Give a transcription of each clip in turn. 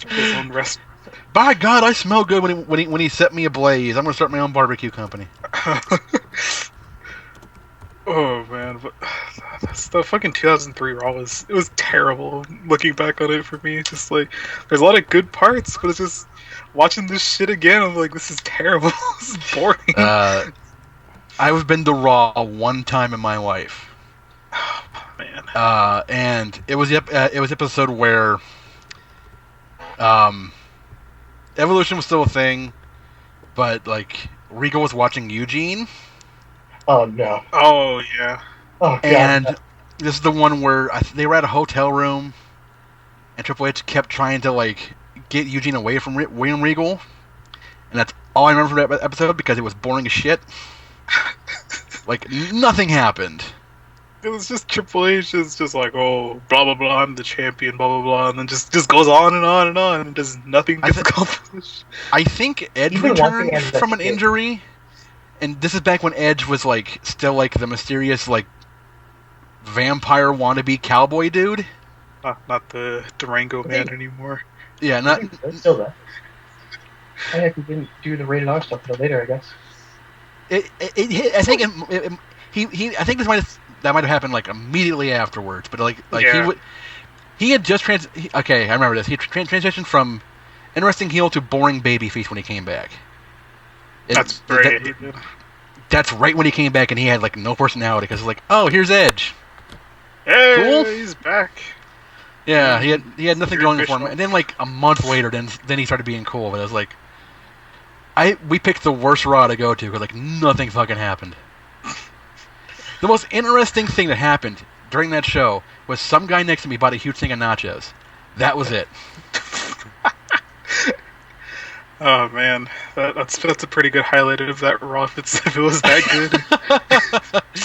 His own rest. By God, I smell good when he set me ablaze. I'm gonna start my own barbecue company. Oh man, but that's the fucking 2003 Raw it was terrible. Looking back on it for me, it's just like there's a lot of good parts, but it's just watching this shit again. I'm like, this is terrible. This is boring. I've been to Raw one time in my life. Oh, man. And it was the episode where Evolution was still a thing, but like Regal was watching Eugene. Oh no. Oh yeah. Oh god. And this is the one where they were at a hotel room, and Triple H kept trying to like get Eugene away from William Regal, and that's all I remember from that episode because it was boring as shit. Like nothing happened. It was just Triple H is just like, oh, blah blah blah, I'm the champion, blah blah blah, and then just goes on and on and on, and does nothing gets accomplished. I think Edge returned from an injury, and this is back when Edge was like still like the mysterious like vampire wannabe cowboy dude. Not the Durango man anymore. Yeah, not still that. I think we didn't do the rated R stuff until later, I guess. I think this might have happened like immediately afterwards, but yeah. he had just okay, I remember this. He transitioned from interesting heel to boring babyface when he came back. That's right. That's right when he came back, and he had like no personality because it's like, oh, here's Edge. Hey, cool. He's back. Yeah, he had nothing going for him, and then like a month later, then he started being cool. But it was like, we picked the worst Raw to go to because like nothing fucking happened. The most interesting thing that happened during that show was some guy next to me bought a huge thing of nachos. That was it. Oh man, that's a pretty good highlight of that Raw if it was that good.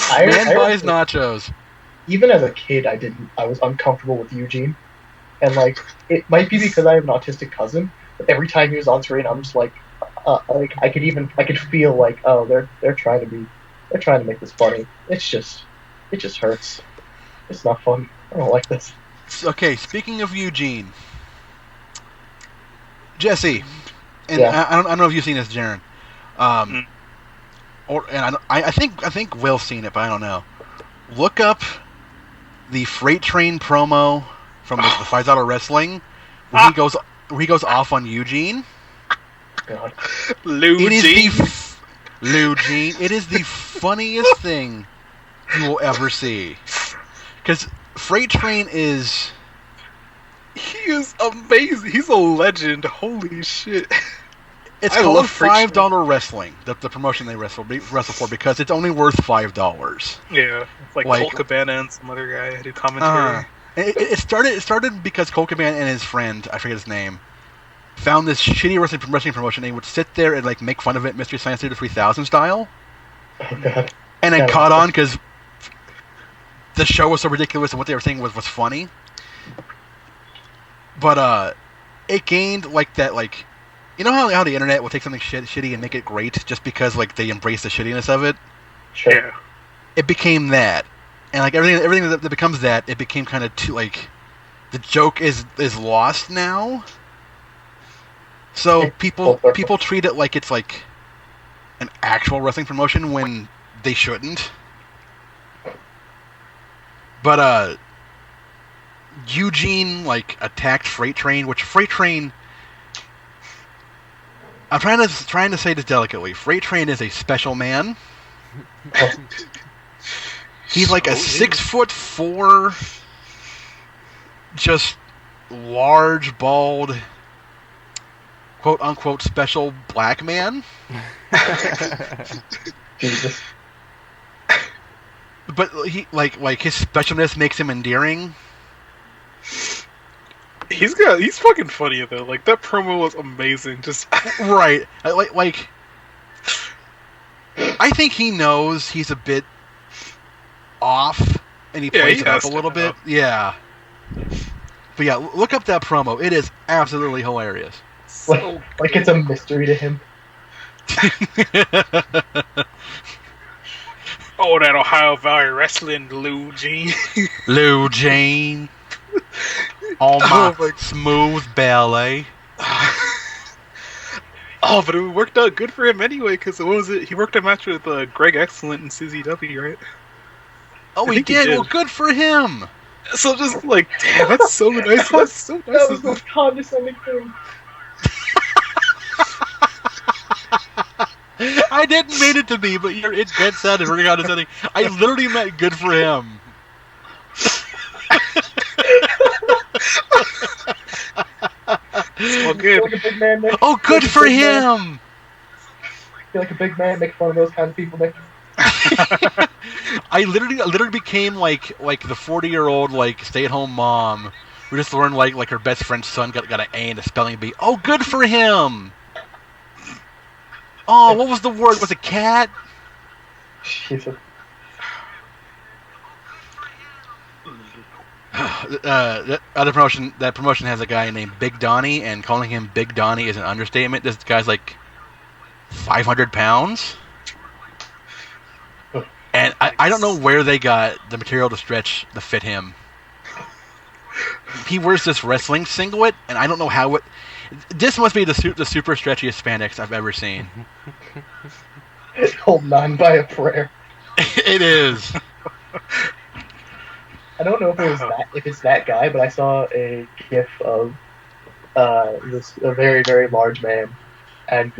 Man buys nachos. Even as a kid, I was uncomfortable with Eugene, and like it might be because I have an autistic cousin. But every time he was on screen, I'm just like I could feel like, oh, they're trying to make this funny. It just hurts. It's not fun. I don't like this. Okay, speaking of Eugene, Jesse, and yeah. I don't know if you've seen this, Jaren. I think Will's seen it, but I don't know. Look up the Freight Train promo from the $5 Wrestling where he goes off on Eugene. God. Lou Gene. It is the funniest thing you will ever see. Because Freight Train is... He is amazing. He's a legend. Holy shit. It's called $5 Wrestling, the promotion they wrestle for, because it's only worth $5. Yeah, it's like Colt Cabana and some other guy who do commentary. It started because Colt Cabana and his friend, I forget his name, found this shitty wrestling promotion. They would sit there and like make fun of it, Mystery Science Theater 3000 style. Oh god! And it caught on because the show was so ridiculous and what they were saying was funny. But it gained like that, like, you know how the internet will take something shitty and make it great just because like they embrace the shittiness of it. Sure. Yeah. It became that, and like everything that becomes that, it became kind of too like the joke is lost now. So people treat it like it's like an actual wrestling promotion when they shouldn't. But Eugene like attacked Freight Train, which Freight Train, I'm trying to say this delicately. Freight Train is a special man. He's like a 6'4", just large, bald, quote unquote special black man. Jesus. But he like his specialness makes him endearing. He's fucking funny though. Like that promo was amazing. Just right. Like I think he knows he's a bit off, and he plays it up a little bit. Yeah. But yeah, look up that promo. It is absolutely hilarious. Like it's a mystery to him. Oh, that Ohio Valley Wrestling, Lou Gene. Lou Jane. All my my- smooth ballet. Oh, but it worked out good for him anyway, because what was it? He worked a match with Greg Excellent in CZW, right? Oh, I he think he did? did. Well, good for him. So just like, damn, that's so nice. That's so nice. That was the most condescending thing. I didn't mean it to be, but it dead sounded really condescending. I literally meant good for him. Well, You good. feel like a big man, Nick? Oh, good for him. You feel like a big man, make fun of those kind of people, Nick? I literally became like the 40-year-old like stay-at-home mom who just learned like her best friend's son got an A and a spelling bee. Oh, good for him. Oh, what was the word? Was it cat? Jesus. That promotion has a guy named Big Donnie, and calling him Big Donnie is an understatement. This guy's like 500 pounds. And I don't know where they got the material to stretch to fit him. He wears this wrestling singlet, and I don't know how it... This must be the super stretchiest spandex I've ever seen. Holding on by a prayer. It is. I don't know if it's that guy, but I saw a gif of a very, very large man, and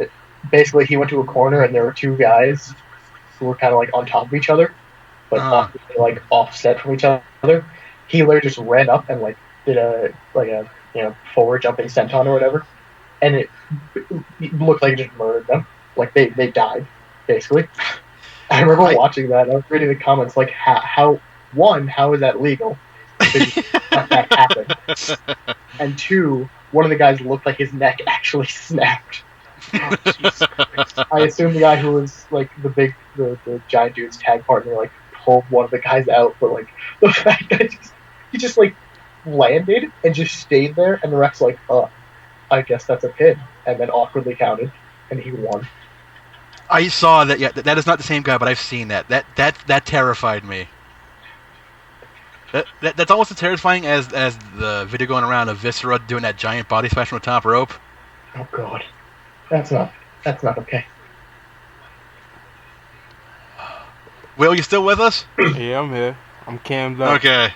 basically he went to a corner and there were two guys who were kind of like on top of each other, but like offset from each other. He literally just ran up and like did a forward jumping senton or whatever, and it looked like he just murdered them. Like they died basically. I remember watching that. I was reading the comments like how is that legal? Did that happen? And two, one of the guys looked like his neck actually snapped. Oh, I assume the guy who was like the giant dude's tag partner like pulled one of the guys out, but like the fact that he just like landed and just stayed there, and the ref's like, I guess that's a pin, and then awkwardly counted, and he won. I saw that. Yeah, that is not the same guy, but I've seen that. That terrified me. That's almost as terrifying as the video going around of Viscera doing that giant body splash from the top rope. Oh god, that's not okay. Will, you still with us? Yeah, I'm here. I'm cammed up. Okay.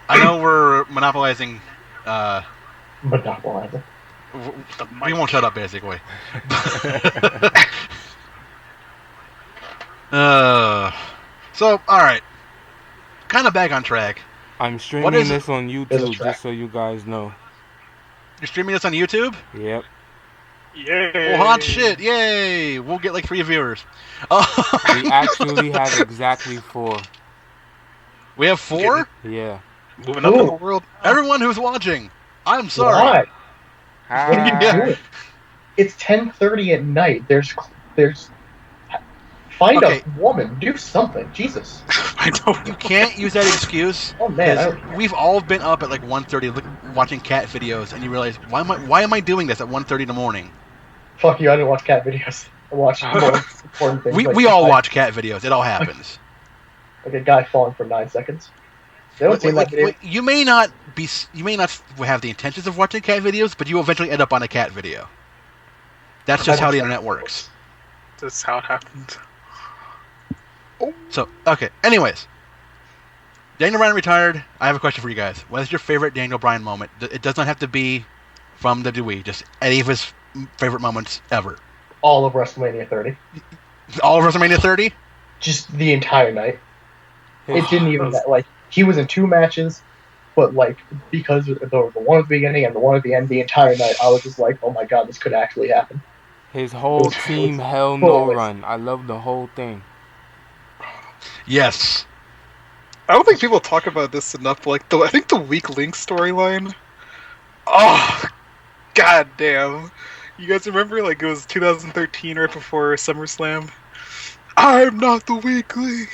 I know we're monopolizing. Monopolizing. We won't shut up, basically. So, all right. Kind of back on track. I'm streaming this on YouTube, just so you guys know. You're streaming this on YouTube? Yep. Yay! Well, hot shit! Yay! We'll get like 3 viewers. We actually have exactly 4. We have 4? Yeah. Moving up in the world. Everyone who's watching, I'm sorry. Why? Hi. What are you doing? It's 10:30 at night. Find a woman. Do something. Jesus. I don't. You can't use that excuse. Oh man, we've all been up at like 1:30 watching cat videos, and you realize why am I doing this at 1:30 in the morning? Fuck you! I didn't watch cat videos. I watched more important things. We all watch cat videos. It all happens. Like a guy falling for 9 seconds. You may not have the intentions of watching cat videos, but you will eventually end up on a cat video. That's just how the internet works. That's how it happened. So, okay. Anyways, Daniel Bryan retired. I have a question for you guys. What is your favorite Daniel Bryan moment? It does not have to be from WWE. Just any of his favorite moments ever. All of WrestleMania 30. All of WrestleMania 30? Just the entire night. It didn't even like he was in 2 matches, but like because the one at the beginning and the one at the end, the entire night, I was just like, oh my god, this could actually happen. His whole team Hell No run. I love the whole thing. Yes. I don't think people talk about this enough. Like I think the Weak Link storyline. Oh, god damn! You guys remember? Like it was 2013, right before SummerSlam. I'm not the Weak Link.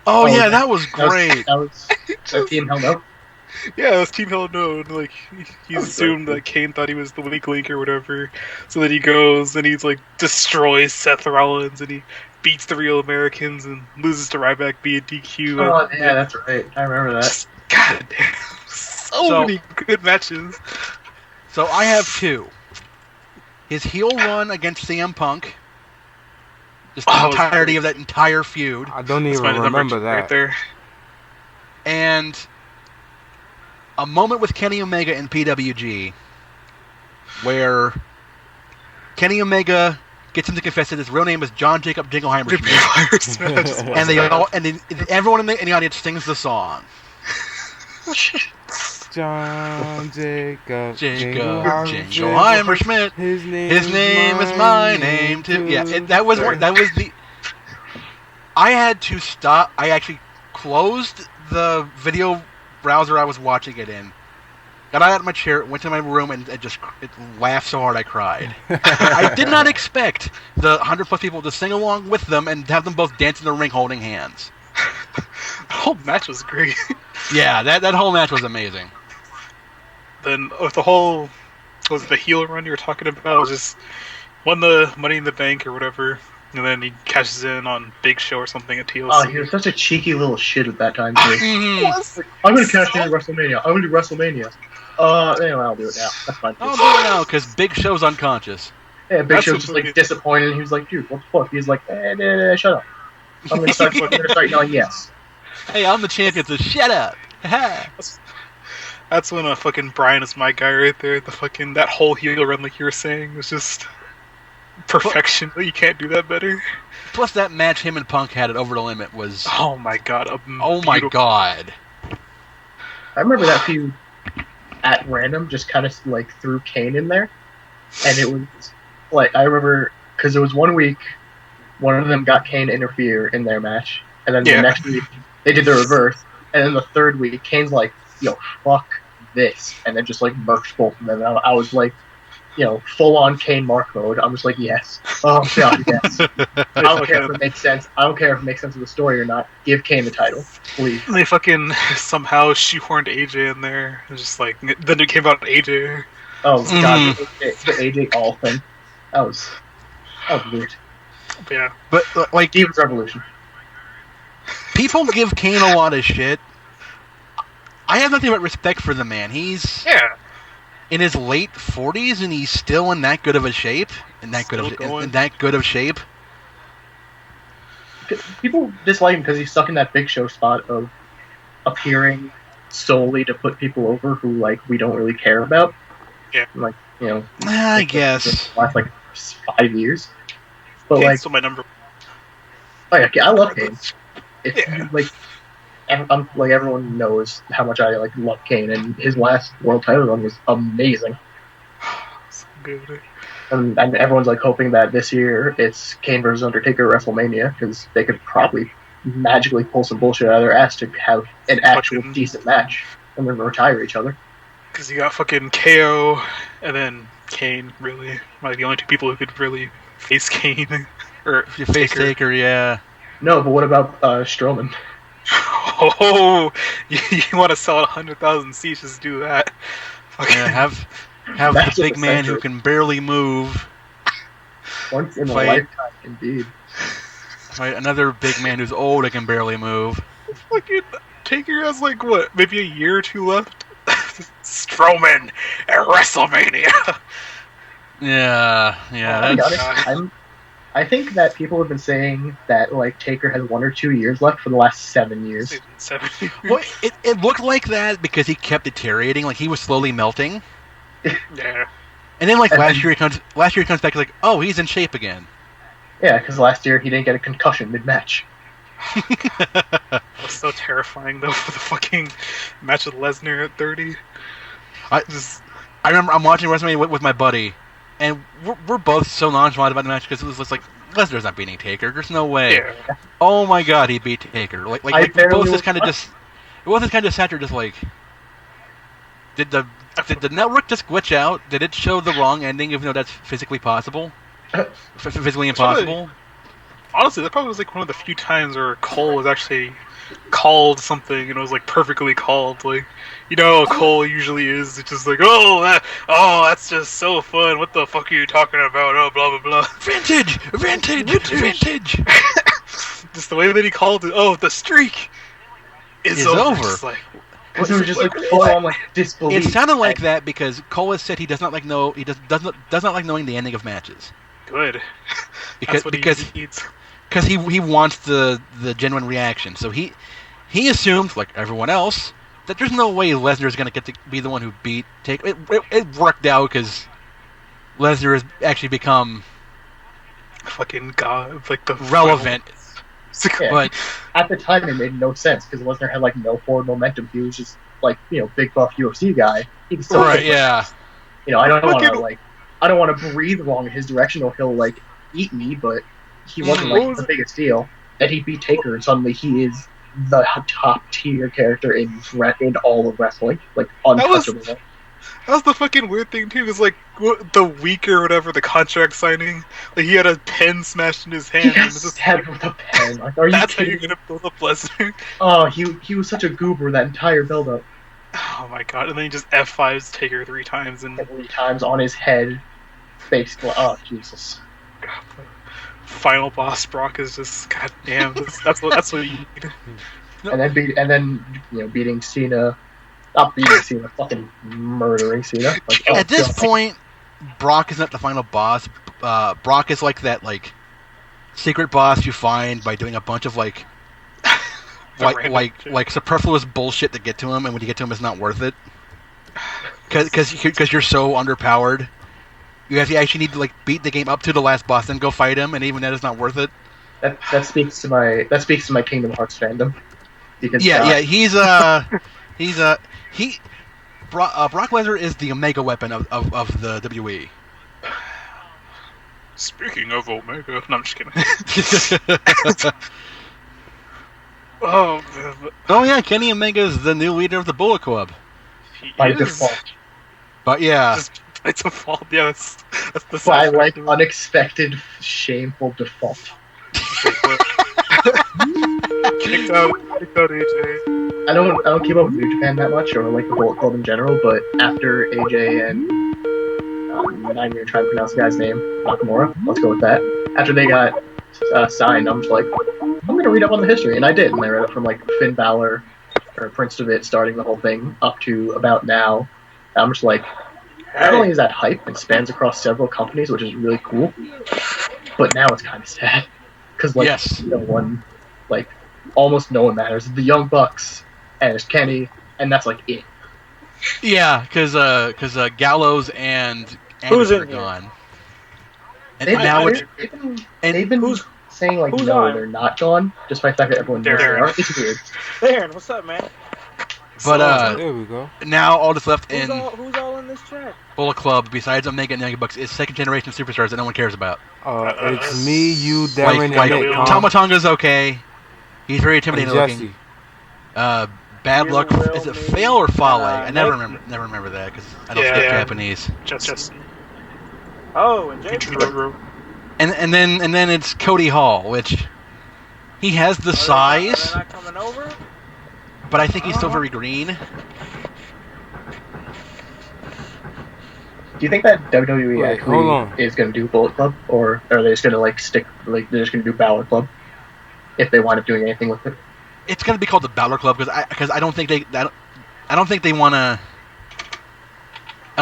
Oh yeah, that was great. That was Team Hell No. Yeah, it was Team Hell No. And, like he assumed that Kane thought he was the Weak Link or whatever. So then he goes and he's like destroys Seth Rollins and he beats the Real Americans and loses to Ryback via DQ. Oh, yeah, that's right. I remember that. God damn. So many good matches. So I have two. His heel run against CM Punk. Just the entirety of that entire feud. I don't even remember that. Right there. And a moment with Kenny Omega in PWG where Kenny Omega gets him to confess that his real name is John Jacob Jingleheimer Schmidt. And everyone in the audience sings the song. John Jacob Jingleheimer Schmidt. His name is my name too. Yeah, that was the. I had to stop. I actually closed the video browser I was watching it in. Got out of my chair, went to my room, and it laughed so hard I cried. I did not expect the 100+ people to sing along with them and have them both dance in the ring holding hands. The whole match was great. Yeah, that whole match was amazing. Then with the whole, was it the heel run you were talking about? It was just won the Money in the Bank or whatever, and then he cashes in on Big Show or something at TLC. Oh, he was such a cheeky little shit at that time, too. I'm going to cash in at WrestleMania. I'm going to do WrestleMania. Anyway, I'll do it now. That's fine. I'll do it now, because Big Show's unconscious. Yeah, Big Show's just, like, disappointed. He was like, dude, what the fuck? He's like, shut up. I'm going to start yelling yes. Hey, I'm the champion, so shut up. That's when fucking Brian is my guy right there. That whole heel run, like you were saying, was just perfection. You can't do that better. Plus, that match him and Punk had it over the limit was... Oh my god. My god. I remember that feud at random, just kind of like threw Kane in there. And it was like, I remember, because it was 1 week, one of them got Kane to interfere in their match. And then the next week, they did the reverse. And then the third week, Kane's like, yo, fuck this. And then just like murked both of them. And I was like, full on Kane Mark mode. I'm just like, yes. Oh god, yes. I don't care if it makes sense. I don't care if it makes sense of the story or not. Give Kane the title, please. They fucking somehow shoehorned AJ in there. It was just like, then it came out AJ. Oh god, the AJ All thing. That was weird. Yeah. But like Demon's Revolution. People give Kane a lot of shit. I have nothing but respect for the man. He's in his late 40s, and he's still in that good of a shape. In that good of shape. People dislike him because he's stuck in that Big Show spot of appearing solely to put people over who we don't really care about. Yeah. I guess last 5 years. But Kane's still my number. I love Kane. Everyone knows how much I love Kane, and his last world title run was amazing. So good. And everyone's hoping that this year it's Kane versus Undertaker at WrestleMania, because they could probably magically pull some bullshit out of their ass to have an actual decent match and then retire each other. Because you got fucking KO and then Kane, really. The only two people who could really face Kane. Or face Taker, yeah. No, but what about Strowman? Oh, you want to sell 100,000 seats? Just do that. Yeah, have the big man who can barely move. Once in a lifetime, indeed. Fight another big man who's old and can barely move. Fucking Taker has maybe a year or two left. Strowman at WrestleMania. Yeah. I think that people have been saying that Taker has 1 or 2 years left for the last 7 years. 7 years. Well, it looked like that because he kept deteriorating, he was slowly melting. Yeah. And then last year he comes back oh, he's in shape again. Yeah, because last year he didn't get a concussion mid-match. It was so terrifying though for the fucking match with Lesnar at 30. I remember I'm watching WrestleMania with my buddy. And we're both so nonchalant about the match because it was just Lesnar's not beating Taker. There's no way. Yeah. Oh my god, he beat Taker. We both just kind of just. It wasn't kind of sat there just Did the network just glitch out? Did it show the wrong ending, even though that's physically possible? Physically impossible? Honestly, that probably was one of the few times where Cole was actually called something and it was like perfectly called. Like, you know how Cole usually is. It's just like, that's just so fun. What the fuck are you talking about? Oh, blah blah blah. Vintage. Just the way that he called it. Oh, the streak is over. Just like, because it was just like full on like disbelief. It sounded like that because Cole has said he does not like knowing the ending of matches. Good. Because he needs. Because he wants the genuine reaction. So he assumed, like everyone else, that there's no way Lesnar is going to get to be the one who beat Taker. It worked out because Lesnar has actually become fucking god, like the relevant. Yeah. But at the time, it made no sense because Lesnar had like no forward momentum. He was just like big buff UFC guy. He was still right, yeah. I don't want to breathe wrong in his direction or he'll like eat me, but he wasn't like the biggest deal. And he beat Taker, and suddenly he is the top tier character in all of wrestling, like untouchable. That was the fucking weird thing too. Is like the week or whatever the contract signing, like he had a pen smashed in his hand. He got stabbed with a pen. Like, are you that's kidding? how you're gonna build up Lesnar. Oh, he was such a goober that entire build-up. Oh my god! And then he just F5s Taker 3 times and 3 times on his head, face. Oh Jesus! God, final boss Brock is just goddamn. That's what you need. And then beating Cena. Not beating Cena, fucking murdering Cena. Like, at this point, Brock is not the final boss. Brock is like that secret boss you find by doing a bunch of like superfluous bullshit to get to him, and when you get to him, it's not worth it. Because you're so underpowered, you actually need to like beat the game up to the last boss, then go fight him, and even that is not worth it. That speaks to my Kingdom Hearts fandom. Because, Brock Lesnar is the Omega weapon of the WWE. Speaking of Omega, no, I'm just kidding. Oh yeah, Kenny Omega is the new leader of the Bullet Club. By default. But yeah. By default, yeah, that's the by like unexpected, shameful default. Kicked out AJ. I don't keep up with New Japan that much, or like the Bullet Club in general. But after AJ and I'm not even trying to pronounce the guy's name, Nakamura. Let's go with that. After they got signed, I'm just like, I'm gonna read up on the history, and I did. And I read up from like Finn Balor or Prince Devitt starting the whole thing up to about now. I'm just like, not only is that hype and spans across several companies, which is really cool, but now it's kind of sad because no one, like almost no one matters. The Young Bucks and it's Kenny, and that's like it. Yeah, because Gallows and Anderson are gone. And they've been saying like they're not gone, despite the fact that everyone knows they are. It's weird. Darren, what's up, man? But there we go. Now all that's left who's all in this chat? Bullet Club, besides Omega and Young Bucks, is second generation superstars that no one cares about. It's me, you, Darren, and Nick. Tama Tonga's okay. He's very intimidating looking. Bad Luck. Is it Fail or Fale? I never remember that because I don't speak Japanese. Just. Oh, and Jake. And then it's Cody Hall, which he has the size. They're not coming over? But I think he's still very green. Do you think that WWE actually is going to do Bullet Club, or are they just going to like stick, like they're just going to do Balor Club if they wind up doing anything with it? It's going to be called the Balor Club because I don't think they want to. I don't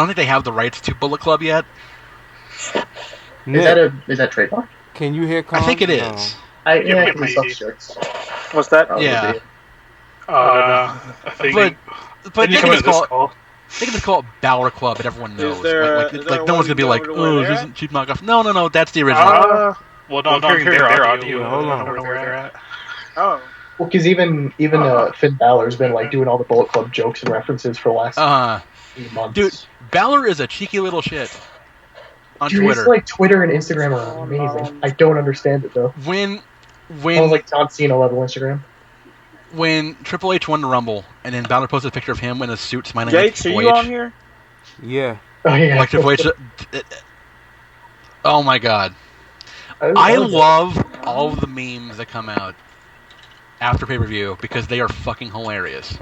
think they have the rights to Bullet Club yet. Nick, is that trademark? Can you hear? I think it is. We sell shirts. What's that? Yeah. I think. But they can just call it Balor Club, and everyone knows. Like no one's gonna be like, "Oh, this isn't cheap knockoff." No, that's the original. Well, no, I'm hearing their audio. Hold on. I don't know where they're at. Oh. Well, because even Finn Balor's been like doing all the Bullet Club jokes and references for the last 8 months. Dude, Balor is a cheeky little shit on Twitter. It's like Twitter and Instagram are amazing. I don't understand it though. When like John Cena level Instagram. When Triple H won the Rumble, and then Balor posted a picture of him in a suit smiling Jake, like Triple H. are you on here? Yeah. Oh yeah. Like Triple H. Oh my god. I love all of the memes that come out. after pay-per-view because they are fucking hilarious.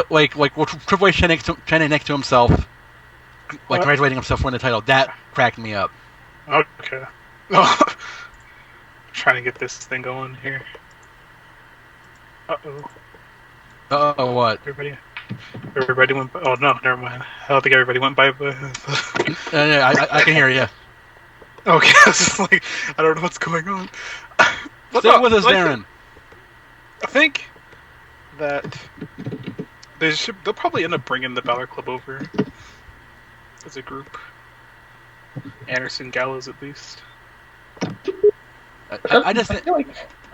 Like Triple H standing next to himself, like congratulating himself for winning the title. That cracked me up. Okay. Trying to get this thing going here. Oh, what? Everybody went. Oh no, never mind. I don't think everybody went by. Yeah, I can hear you. Okay, I was just like, I don't know what's going on. Stay with us, Darren. I think that they'll probably end up bringing the Balor Club over as a group. Anderson, Gallows, at least. I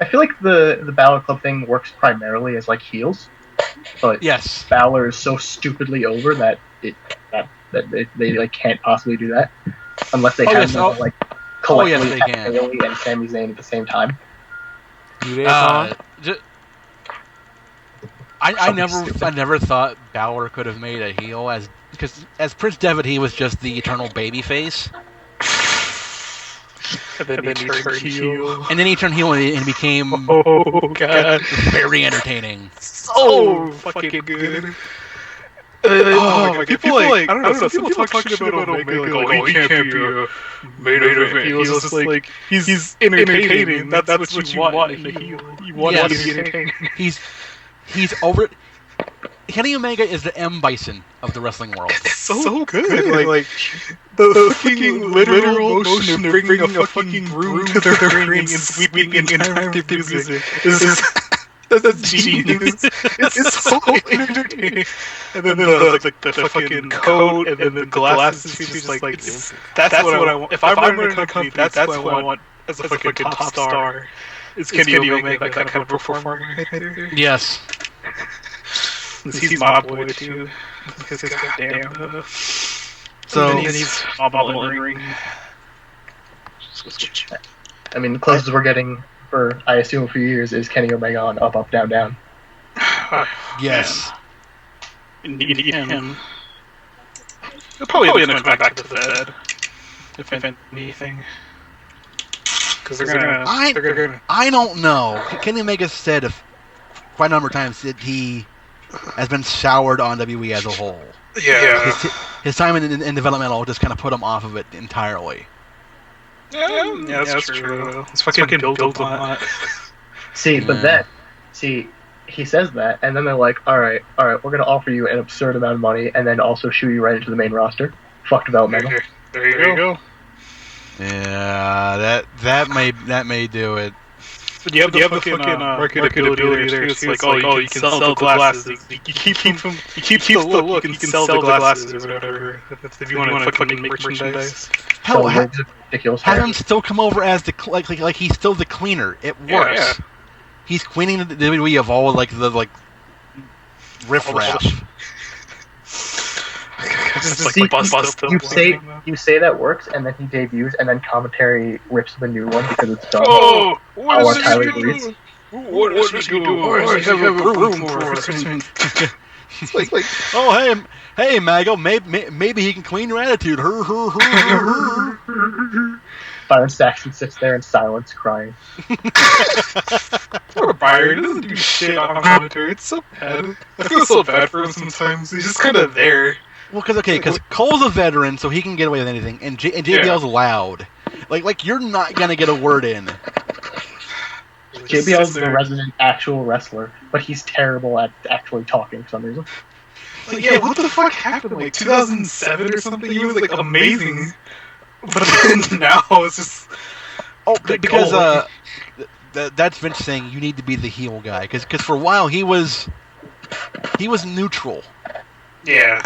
feel like the Balor Club thing works primarily as like heels, but yes, Balor is so stupidly over that they like can't possibly do that unless they like collectively have Bailey and Sami Zayn at the same time. I never thought Balor could have made a heel because as Prince Devitt he was just the eternal baby face. And then he turned heel. And then he turned heel and became very entertaining. So fucking good. Oh my god, people like, I don't know, some people talk shit about Omega, like, he can't be a main event. He was just like, he's entertaining. That's what you want in a heel. You want to be entertaining. He's over. Kenny Omega is the M. Bison of the wrestling world. It's so good. Like the fucking literal motion of bringing a fucking broom to the ring and sweeping in time to music. That's genius. It's so entertaining. And then the fucking coat and then the glasses. She's just like, that's what I want. If I'm running a company, that's what I want as a fucking top star. It's Kenny Omega, that kind of performer right there. Yes. He's my boy too. Because goddamn. So then he's all in the ring. I mean, the closest we're getting for, I assume, a few years is Kenny Omega on Up, Up, Down, Down. Yes. Indeed, him. He'll probably end up coming back to the Fed, if anything. Because they're gonna. I don't know. Kenny Omega said quite a number of times that he has been soured on WWE as a whole. Yeah. His time in developmental just kind of put him off of it entirely. Yeah, that's true. It's fucking built a lot. See, but then, he says that, and then they're like, all right, we're going to offer you an absurd amount of money, and then also shoot you right into the main roster. Fuck developmental. There you go. Yeah, that may do it. But you have the fucking marketability there. It's like, you can sell the glasses. You keep the look, and you can sell the glasses or whatever. If you want to fucking make merchandise. Hell, have him still come over as like he's still the cleaner. It works. Yeah. He's cleaning the WWE of all the riffraff. You say that works, and then he debuts, and then commentary rips the new one because it's done. Oh, what is Tyler he doing? What is he doing? Why does he have a room for us? It's like, oh hey, Mago, maybe he can clean your attitude. Byron Saxton sits there in silence, crying. Poor Byron, he doesn't do shit on commentary. It's so bad. I feel so bad for him sometimes. He's just kind of there. Well, because Cole's a veteran, so he can get away with anything, and JBL's loud. Like you're not gonna get a word in. JBL's the resident actual wrestler, but he's terrible at actually talking for some reason. Like, yeah, what the fuck happened? Like 2007 or something? He was like amazing, but then now it's just because that's Vince saying you need to be the heel guy because for a while he was neutral. Yeah.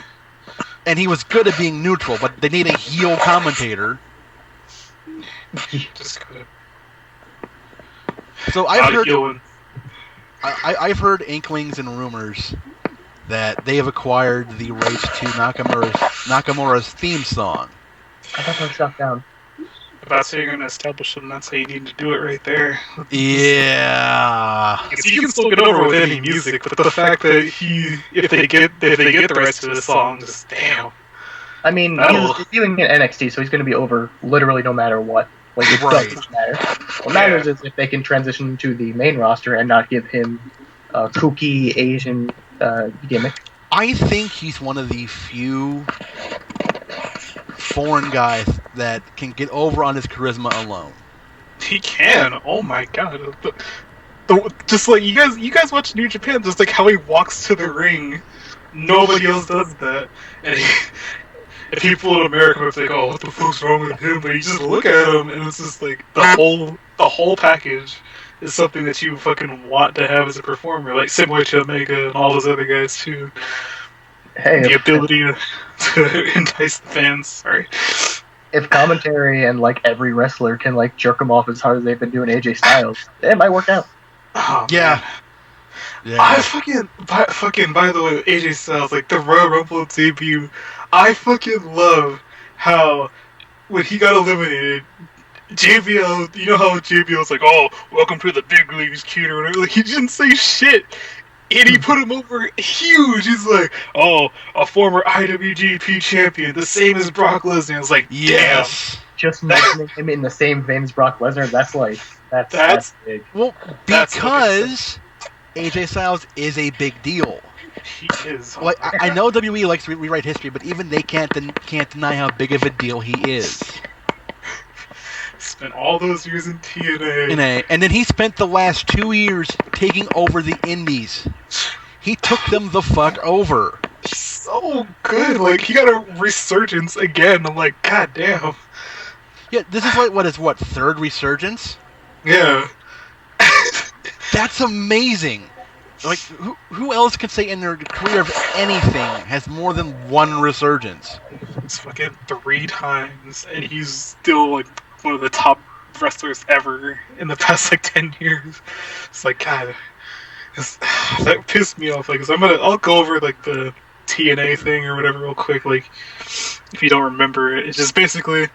And he was good at being neutral, but they need a heel commentator. Just good. So I've heard inklings and rumors that they have acquired the rights to Nakamura's theme song. I thought that was shut down. If that's how you're going to establish them, that's how you need to do it right there. Yeah. Because you can still get over with any music, but the fact that if they get the rights to the song, just damn. I mean, he's debuting in NXT, so he's going to be over literally no matter what. Like, it Right. doesn't matter. What matters is if they can transition to the main roster and not give him a kooky Asian gimmick. I think he's one of the few foreign guys that can get over on his charisma alone. He can. Oh my god. Just like you guys watch New Japan. Just like how he walks to the ring. Nobody else does that. And if people in America would think, "Oh, what the fuck's wrong with him?" But you just look at him, and it's just like the whole package is something that you fucking want to have as a performer, like similar to Omega and all those other guys too. Hey, The ability to entice the fans. Sorry. if commentary and like every wrestler can like jerk him off as hard as they've been doing AJ Styles, it might work out. Oh, Yeah. man. Yeah. I fucking by the way, AJ Styles, like the Royal Rumble debut, I fucking love how when he got eliminated, JBL, you know how JBL's like, "Oh, welcome to the big leagues, kid," or whatever. Like, he didn't say shit, and he put him over huge. He's like, "Oh, a former IWGP champion, the same as Brock Lesnar." It's like, Yes. Just mentioning him in the same vein as Brock Lesnar, that's big. Well, That's because AJ Styles is a big deal. damn, he is. Like I know WWE likes to rewrite history, but even they can't deny how big of a deal he is. Spent all those years in TNA. And then he spent the last 2 years taking over the Indies. He took them the fuck over. So good. Like, he got a resurgence again. I'm like, god damn. Yeah, this is what third resurgence? Yeah. That's amazing. Like who else can say in their career of anything has more than one resurgence? It's fucking 3 times, and he's still like one of the top wrestlers ever in the past like 10 years. It's like, god, that pissed me off. Like, 'cause I'll go over like the TNA thing or whatever real quick. Like, if you don't remember it, it's just basically,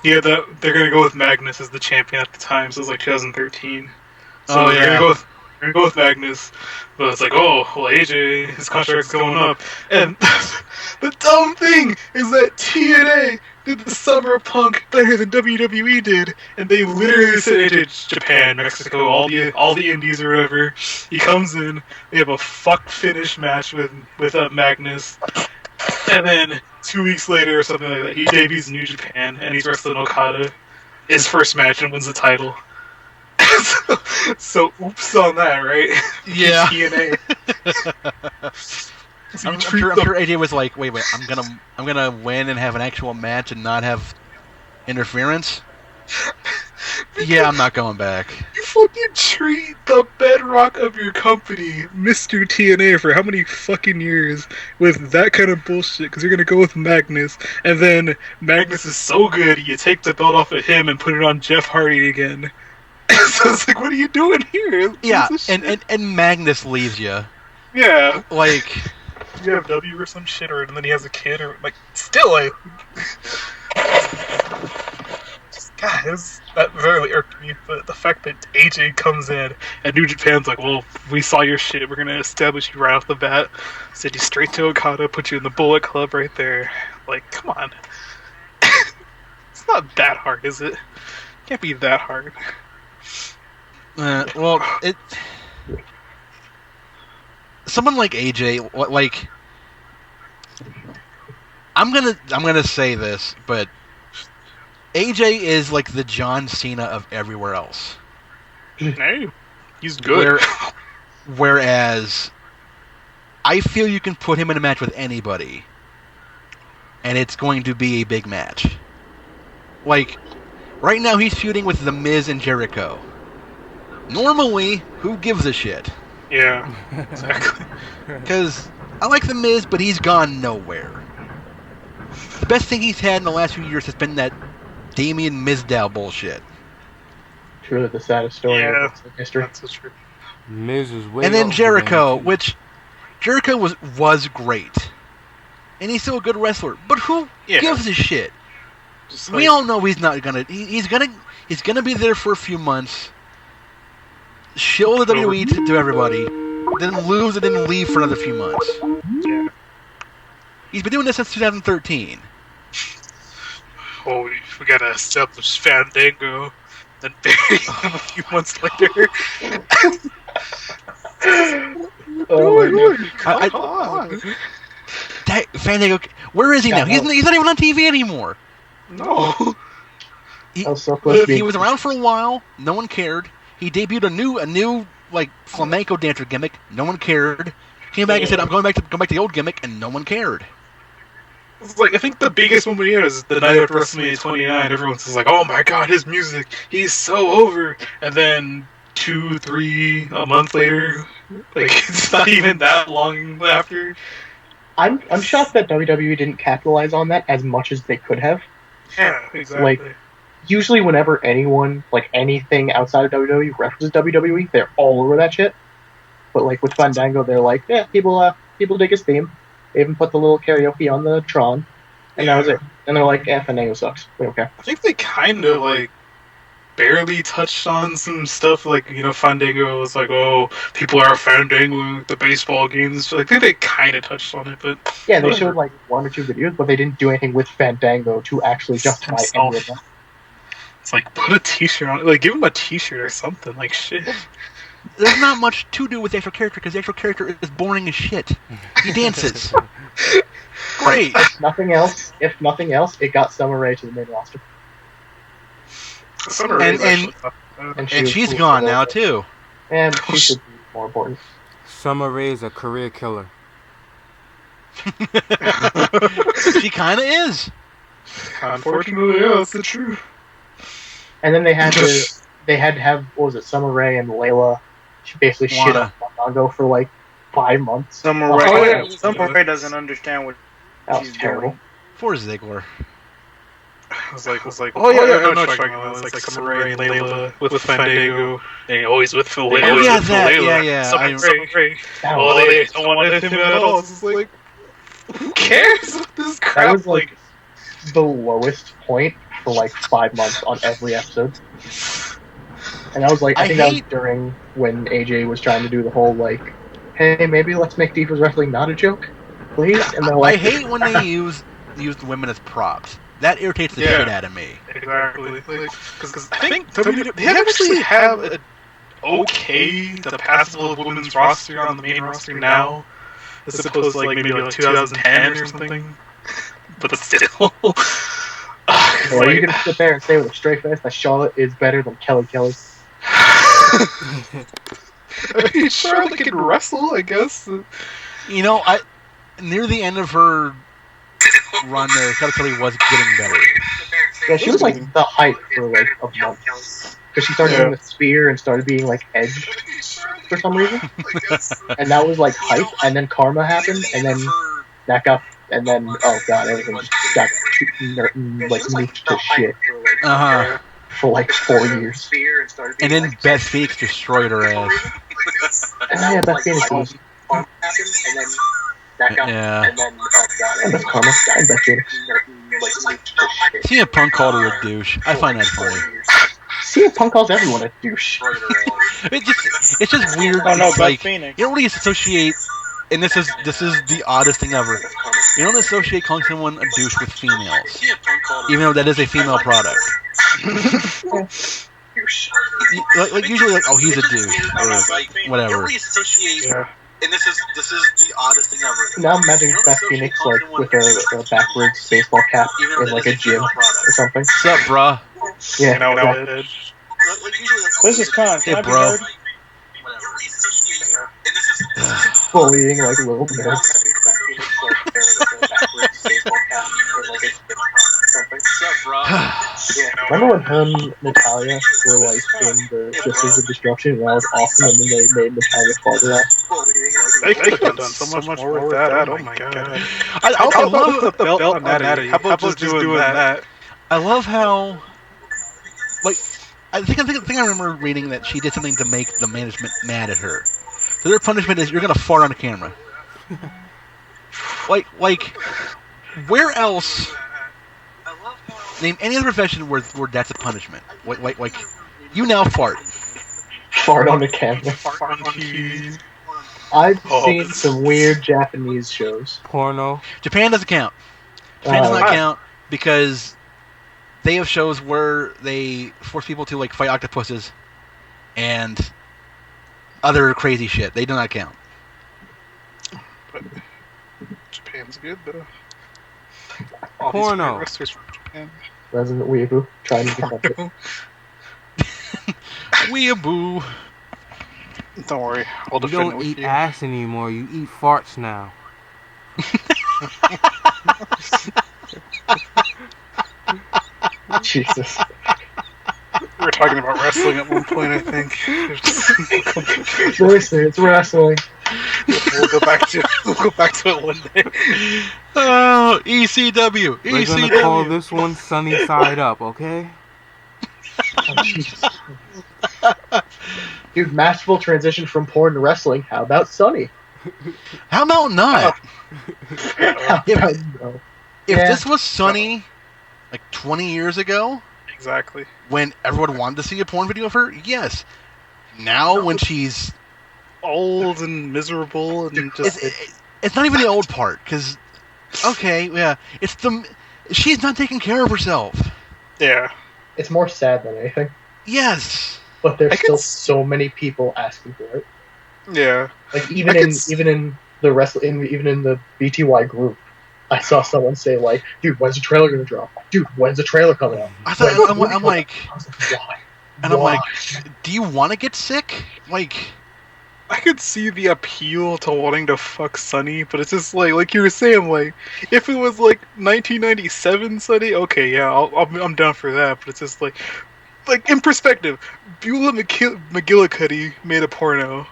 yeah, that they're gonna go with Magnus as the champion at the time. So it's like 2013. So Oh, they're yeah. gonna go with Magnus, but it's like, oh, well, AJ, his contract's going up, and the dumb thing is that TNA did the Summer of Punk better than WWE did, and they literally said AJ, Japan, Mexico, all the indies or whatever. He comes in, they have a fuck finish match with Magnus, and then 2 weeks later or something like that, he debuts in New Japan, and he's wrestling Okada, his first match, and wins the title. so oops on that, right? Yeah. TNA. So I'm sure AJ was like, wait, I'm gonna win and have an actual match and not have interference. Yeah, I'm not going back. You fucking treat the bedrock of your company, Mr. TNA, for how many fucking years with that kind of bullshit? Because you're gonna go with Magnus, and then Magnus is so good, you take the belt off of him and put it on Jeff Hardy again. So it's like, what are you doing here? Yeah, What's this shit? and Magnus leaves you. Yeah, Like, you have W or some shit, and then he has a kid, or like, still, like, just, God, that really irked me. But the fact that AJ comes in and New Japan's like, well, we saw your shit, we're gonna establish you right off the bat, send you straight to Okada, put you in the Bullet Club right there. Like, come on, it's not that hard, is it? Can't be that hard. well, someone like AJ, like, I'm gonna say this, but AJ is like the John Cena of everywhere else. Hey, he's good. Whereas, I feel you can put him in a match with anybody, and it's going to be a big match. Like, right now he's feuding with The Miz and Jericho. Normally, who gives a shit? Yeah, exactly. Because I like The Miz, but he's gone nowhere. The best thing he's had in the last few years has been that Damien Mizdow bullshit. Truly the saddest story Yeah. of history. That's so true. Miz is way And then over Jericho, him, too. which Jericho was great. And he's still a good wrestler. But who Yeah. gives a shit? Just We all know he's not gonna. He's gonna be there for a few months. Shill the WWE to everybody, then lose and then leave for another few months. Yeah. He's been doing this since 2013. oh, we gotta establish Fandango. Then bury him a few months later. Oh my God. Come on. That Fandango, where is he now? He's not even on TV anymore. No. I was so close to being- He was around for a while. No one cared. He debuted a new like flamenco dancer gimmick. No one cared. Came back and said, "I'm going back to the old gimmick," and no one cared. It's like, I think the biggest moment here is the night after WrestleMania 29. Everyone's just like, "Oh my God, his music, he's so over." And then 2-3 a month later, like it's not even that long after. I'm shocked that WWE didn't capitalize on that as much as they could have. Yeah, exactly. Like, usually whenever anyone, like anything outside of WWE references WWE, they're all over that shit. But like with Fandango, they're like, yeah, people dig his theme. They even put the little karaoke on the Tron, and that was it. And they're like, Fandango sucks. We don't care. I think they kind of like barely touched on some stuff, like, Fandango was like, oh, people are Fandango the baseball games. Like, I think they kind of touched on it, but Yeah, they showed like 1 or 2 videos, but they didn't do anything with Fandango to actually justify any of them. it's like, put a T-shirt on it, like give him a T-shirt or something, like shit. There's not much to do with the actual character because the actual character is boring as shit. He dances. Great. If nothing else, it got Summer Rae to the main roster. Summer And- Rae's actually And And was she's cool gone for now that. too. And she should be more important. Summer Rae is a career killer. She kind of is. Unfortunately, yeah, that's the truth. And then they had to have, what was it, Summer Rae and Layla. She basically shit on Fandango for like 5 months. Summer Oh, Rae. yeah. Summer Rae doesn't understand what That was she's terrible. doing. Poor Ziggler. I was like, oh yeah, I know what you're talking about. It's like Summer Rae and Layla with Fandango, and always with Phil. Oh, yeah, that, yeah. Summer Rae. That Oh, was, they don't want him at all. It's just like, who cares about this crap? that was like the lowest point for like 5 months on every episode. And I was like, I think that was during when AJ was trying to do the whole like, hey, maybe let's make Divas Wrestling not a joke, please. And they're I like, hate when they use women as props. That irritates the shit out of me. Exactly. Because I think they actually have an okay, the passable women's roster on the main roster now, as opposed to like maybe like 2010 or something. But still. well, you're gonna sit there and say with a straight face that Charlotte is better than Kelly Kelly. I mean, Charlotte can wrestle, I guess. You know, near the end of her run there, Kelly was getting better. Yeah, she was like the hype for like a month. Because she started doing the spear and started being like edged for some reason. And that was like hype, and then Karma happened, and then that got, and then, oh god, everything just got like nuked to shit for like 4 years. And then Beth Phoenix destroyed her ass. Yeah, Beth Phoenix was. Yeah. And that's Karma, and Beth Phoenix. CM Punk called her a douche. I find that funny. CM Punk calls everyone a douche. It's just weird. Oh no, It's Beth like, Phoenix. you don't really associate, and this is the oddest thing ever. You don't associate calling someone a douche with females, even though that is a female product. Like usually, like, oh, he's a douche or whatever. Yeah. And this is the oddest thing ever. Now imagine Beth Phoenix like with a backwards baseball cap in like a gym or something. What's up, bruh? Yeah, You know, exactly. This is Con. Hey, Can I be bro. heard? Bullying like little nerds. Remember when her and Natalia were like in the Sisters of Destruction and that was awesome, and then they made Natalia father out? They could have done so much more with that. Oh my god. I love the belt on Natty? How about just doing that? I love how, like, I think I remember reading that she did something to make the management mad at her. So their punishment is you're gonna fart on the camera. like, where else? Name any other profession where that's a punishment. Like, you now fart. Fart on the camera. Fart on TV. I've seen some weird Japanese shows. Porno. Japan doesn't count. Japan does not count because they have shows where they force people to like fight octopuses and other crazy shit. They do not count. But Japan's good though. Porno. Wrestlers from Japan. Resident Weeaboo trying to defend it. Weeaboo. Don't worry, I'll You defend it don't with eat you. ass anymore. You eat farts now. Jesus. We were talking about wrestling at one point, I think. Seriously, it's wrestling. We'll go back to it one day. Oh, ECW. We're gonna call this one Sunny Side Up, okay? Oh, Jesus. Dude, masterful transition from porn to wrestling. How about Sunny? How about not? How about no? If Yeah. this was Sunny, like 20 years ago, Exactly. when everyone wanted to see a porn video of her, yes. Now, when she's Old and miserable and just it's not even the old part, because, okay, yeah, she's not taking care of herself. yeah. It's more sad than anything. Yes. But there's I still could so many people asking for it. Yeah. Like I even could in the BTY group, I saw someone say like, "Dude, when's the trailer gonna drop? Dude, when's the trailer coming out?" I thought, When's the I'm movie like, coming out?" I was like, why? and I'm Why? like, do you want to get sick? Like, I could see the appeal to wanting to fuck Sunny, but it's just like you were saying, like if it was like 1997 Sunny, okay, yeah, I'm down for that. But it's just like in perspective, Beulah McGillicuddy made a porno,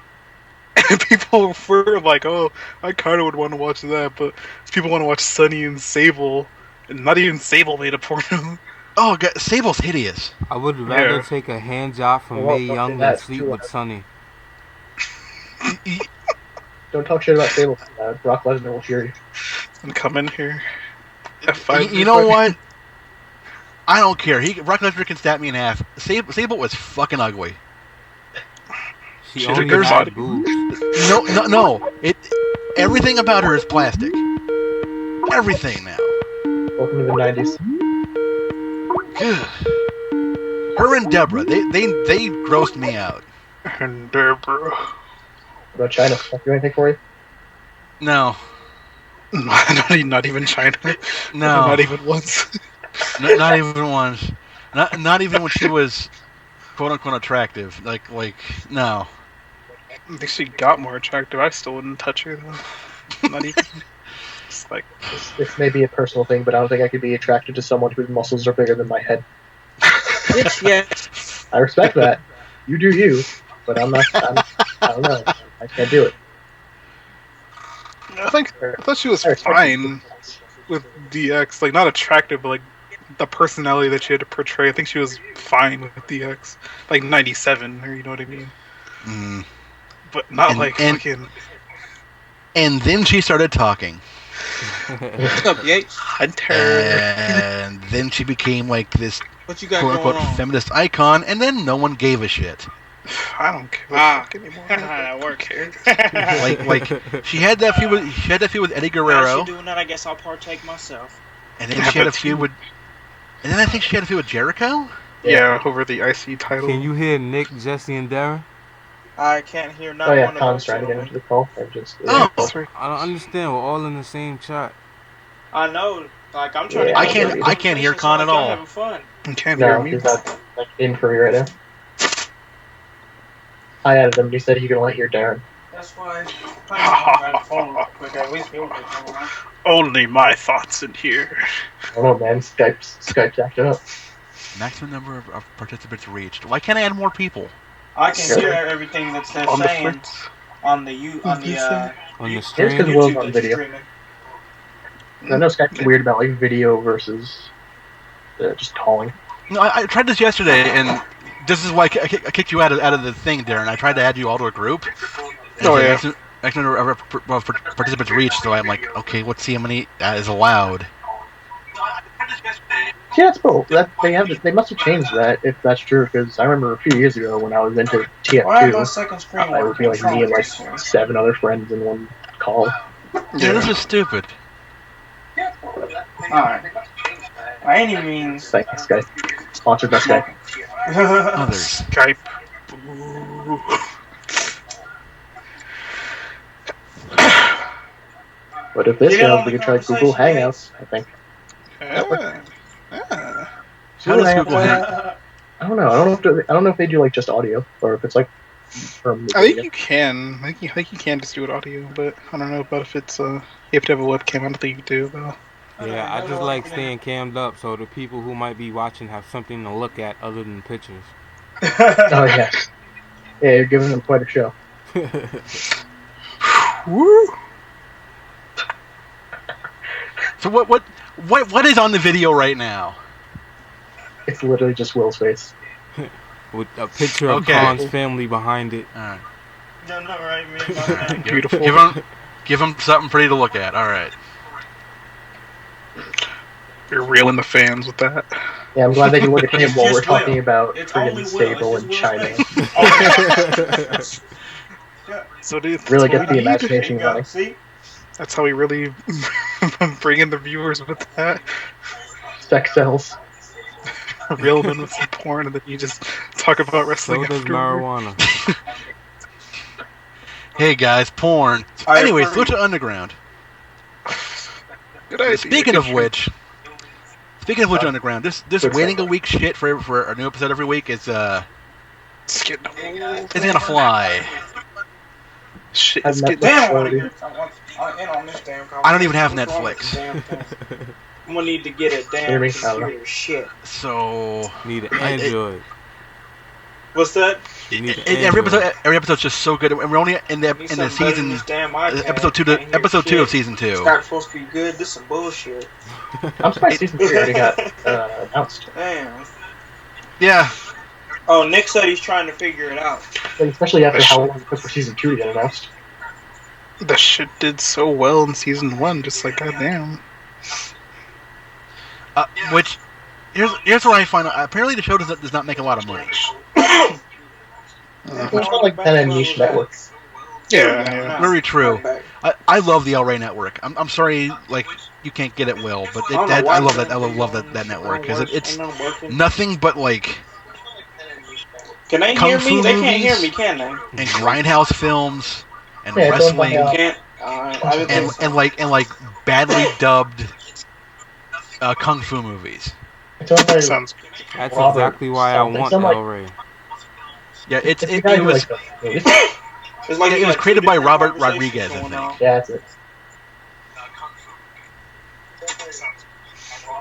and people were like, "Oh, I kind of would want to watch that," but people want to watch Sunny and Sable, and not even Sable made a porno. oh, God, Sable's hideous. I would rather Yeah. take a hand job from Well, Mae don't Young say than that, sleep too with loud. Sunny. Don't talk shit about Sable. Brock Lesnar will cheer you. And come in here. F5 You know what? I don't care. Brock Lesnar can stab me in half. Sable was fucking ugly. She She's a only good had body. boobs. No. Everything about her is plastic. Everything now. Welcome to the '90s. Her and Deborah, they grossed me out. And Deborah. What about China? Can I do anything for you? No, Not even China. no, Not even once. not even once. Not even when she was quote unquote attractive. Like no. I think she got more attractive. I still wouldn't touch her though. Not even. It's like This may be a personal thing, but I don't think I could be attracted to someone whose muscles are bigger than my head. Yeah. I respect that. You do you, but I don't know. I can't do it. I thought she was fine with DX. Like not attractive, but like the personality that she had to portray. I think she was fine with DX. Like 97, or you know what I mean. Mm. But not And- like and- fucking And then she started talking, What's up, Yates? Hunter. and then she became like this What you got quote going unquote on? feminist icon, and then no one gave a shit. I don't give a Ah. fuck anymore. That work. Like she had that feud with Eddie Guerrero. Now she doing that, I guess I'll partake myself. And then she had a feud with. And then I think she had a feud with Jericho. Yeah, over the IC title. Can you hear Nick, Jesse, and Darren? I can't hear Oh none yeah, one of Tom's those trying to get into gentlemen. the call. I just Oh. That's right. I don't understand. We're all in the same chat. I know. Like I'm trying Yeah, to. I can't hear Khan at all. Having fun. You can't hear no, me. he's not like in for me right now. I added him. He said he could only hear Darren. That's why. I'm on the phone real quick. At least he'll get on. Only my thoughts in here. I don't know, man. Skype's acting up. Maximum number of participants reached. Why can't I add more people? I can Sure. hear everything that they're On the saying fritz. on the On the It's stream. because Will's YouTube on that you're video. streaming. I know Skype's weird about like video versus just calling. No, I tried this yesterday, and this is why I kicked you out of the thing, Darren. I tried to add you all to a group. And Oh, it yeah. said maximum number of participants reached. So I'm like, okay, let's see how many is allowed. Yeah, it's cool. They must have changed that if that's true. Because I remember a few years ago when I was into Why is my TF2, second screen I would be like me and like working? 7 other friends in one call. Yeah, this is stupid. Alright. By any means. Thanks, guys. Sponsored by Skype. Others. Skype. Ooh. But if this fails, we can try Google Hangouts, I think. Ah. How does Hangouts, Google Hang? I don't know. I don't know if they do like just audio or if it's like from. I think you can. I think you can just do it audio, but I don't know about if it's you have to have a webcam. I don't think you do though. Yeah, I just like staying cammed up so the people who might be watching have something to look at other than pictures. Oh yeah. Yeah, you're giving them quite a show. Woo! So what is on the video right now? It's literally just Will's face. With a picture of Okay. Khan's family behind it. Alright. No, no, right, me and my man. Beautiful. Give them something pretty to look at. All right. You're reeling the fans with that. Yeah, I'm glad they can look at him It's while we're just Will. talking about It's only friggin' Will. stable It's in just China. Will's So dude, Really that's get the what we need. imagination There you go. going. See? That's how we really bring in the viewers with that. Sex sells. Reel them in with some porn, and then you just talk about wrestling. So does afterward. marijuana. Hey guys, porn. I Anyways, approve. Lucha Underground. Good idea. Speaking Good of which, Lucha Underground, this Good waiting stuff. a week shit for a new episode every week is It's getting old. isn't gonna fly. Shit, I've it's met getting Damn, Well, what dude. I'm in on this damn I don't even have What's wrong with Netflix. this damn thing? I'm gonna need to get a damn Streaming, I don't know. computer. Shit. So Need an Android. What's that? You need an every Android. episode's just so good, and we're only in the Need in the something better than season this damn iPad. episode two Can't hear episode two shit. of season 2. This guy's supposed to be good. This some bullshit. I'm surprised season 3 already got announced. Damn. Yeah, Oh, Nick said he's trying to figure it out. Like, especially after how long it took for season 2 to get announced. That shit did so well in season 1, just like goddamn. which here's where I find out. Apparently, the show does not make a lot of money. It's not like kind of niche network. Yeah. Very true. I love the El Rey network. I'm sorry, like you can't get it, Will, but I love that. I love that network because it's nothing but like Can they Kung hear Fu me? They can't hear movies. me, can they? and grindhouse films and Yeah, it's all wrestling about- Can't. I just and like badly dubbed kung fu movies. It's owned by Sounds That's Robert exactly why I something. want Some, like- El Rey. Yeah, it's the it guy who was like the movies. It's like it there's was like created two by different Robert conversations Rodriguez, I going think. on. Yeah, that's it.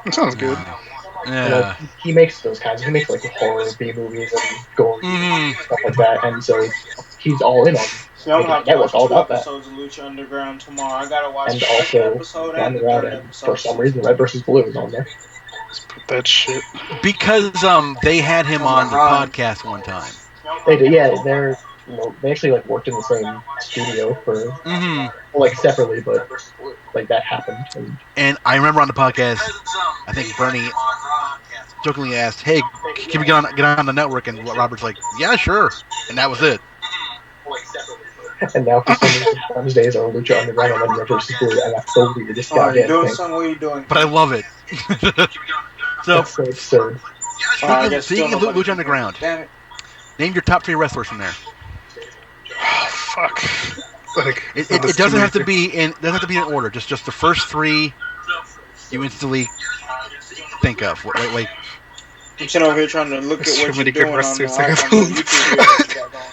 it sounds good. And, yeah. like, he makes those kinds. He makes like horror B movies and gore Mhm. stuff like that, and so he's all in on. See, I'm gonna have to Network's watch all 2 about that. episodes of Lucha Underground tomorrow. I gotta watch And the second also episode and the Underground, third and episode. for some reason, Red vs. Blue is on there. Put that shit. Because they had him on the podcast one time. They do, yeah. They actually like worked in the same studio for Hmm. like separately, but like that happened. And And I remember on the podcast, I think Bernie jokingly asked, "Hey, can we get on the network?" And Robert's like, "Yeah, sure." And that was it. now for some reason, Wednesdays are Lucha Underground and then Red vs. Blue, and that's the weirdest Oh, you're goddamn doing thing. something? What are you doing? But I love it. So That's so absurd. I guess speaking still of nobody- Lucha Underground, Damn it. name your top 3 wrestlers from there. Oh, fuck. Like, It that's doesn't too have to many be in order. Just the first 3 you instantly think of. Like I'm sitting over here trying to look There's at so what many you're good doing on wrestlers the I on have the to- YouTube videos you got going.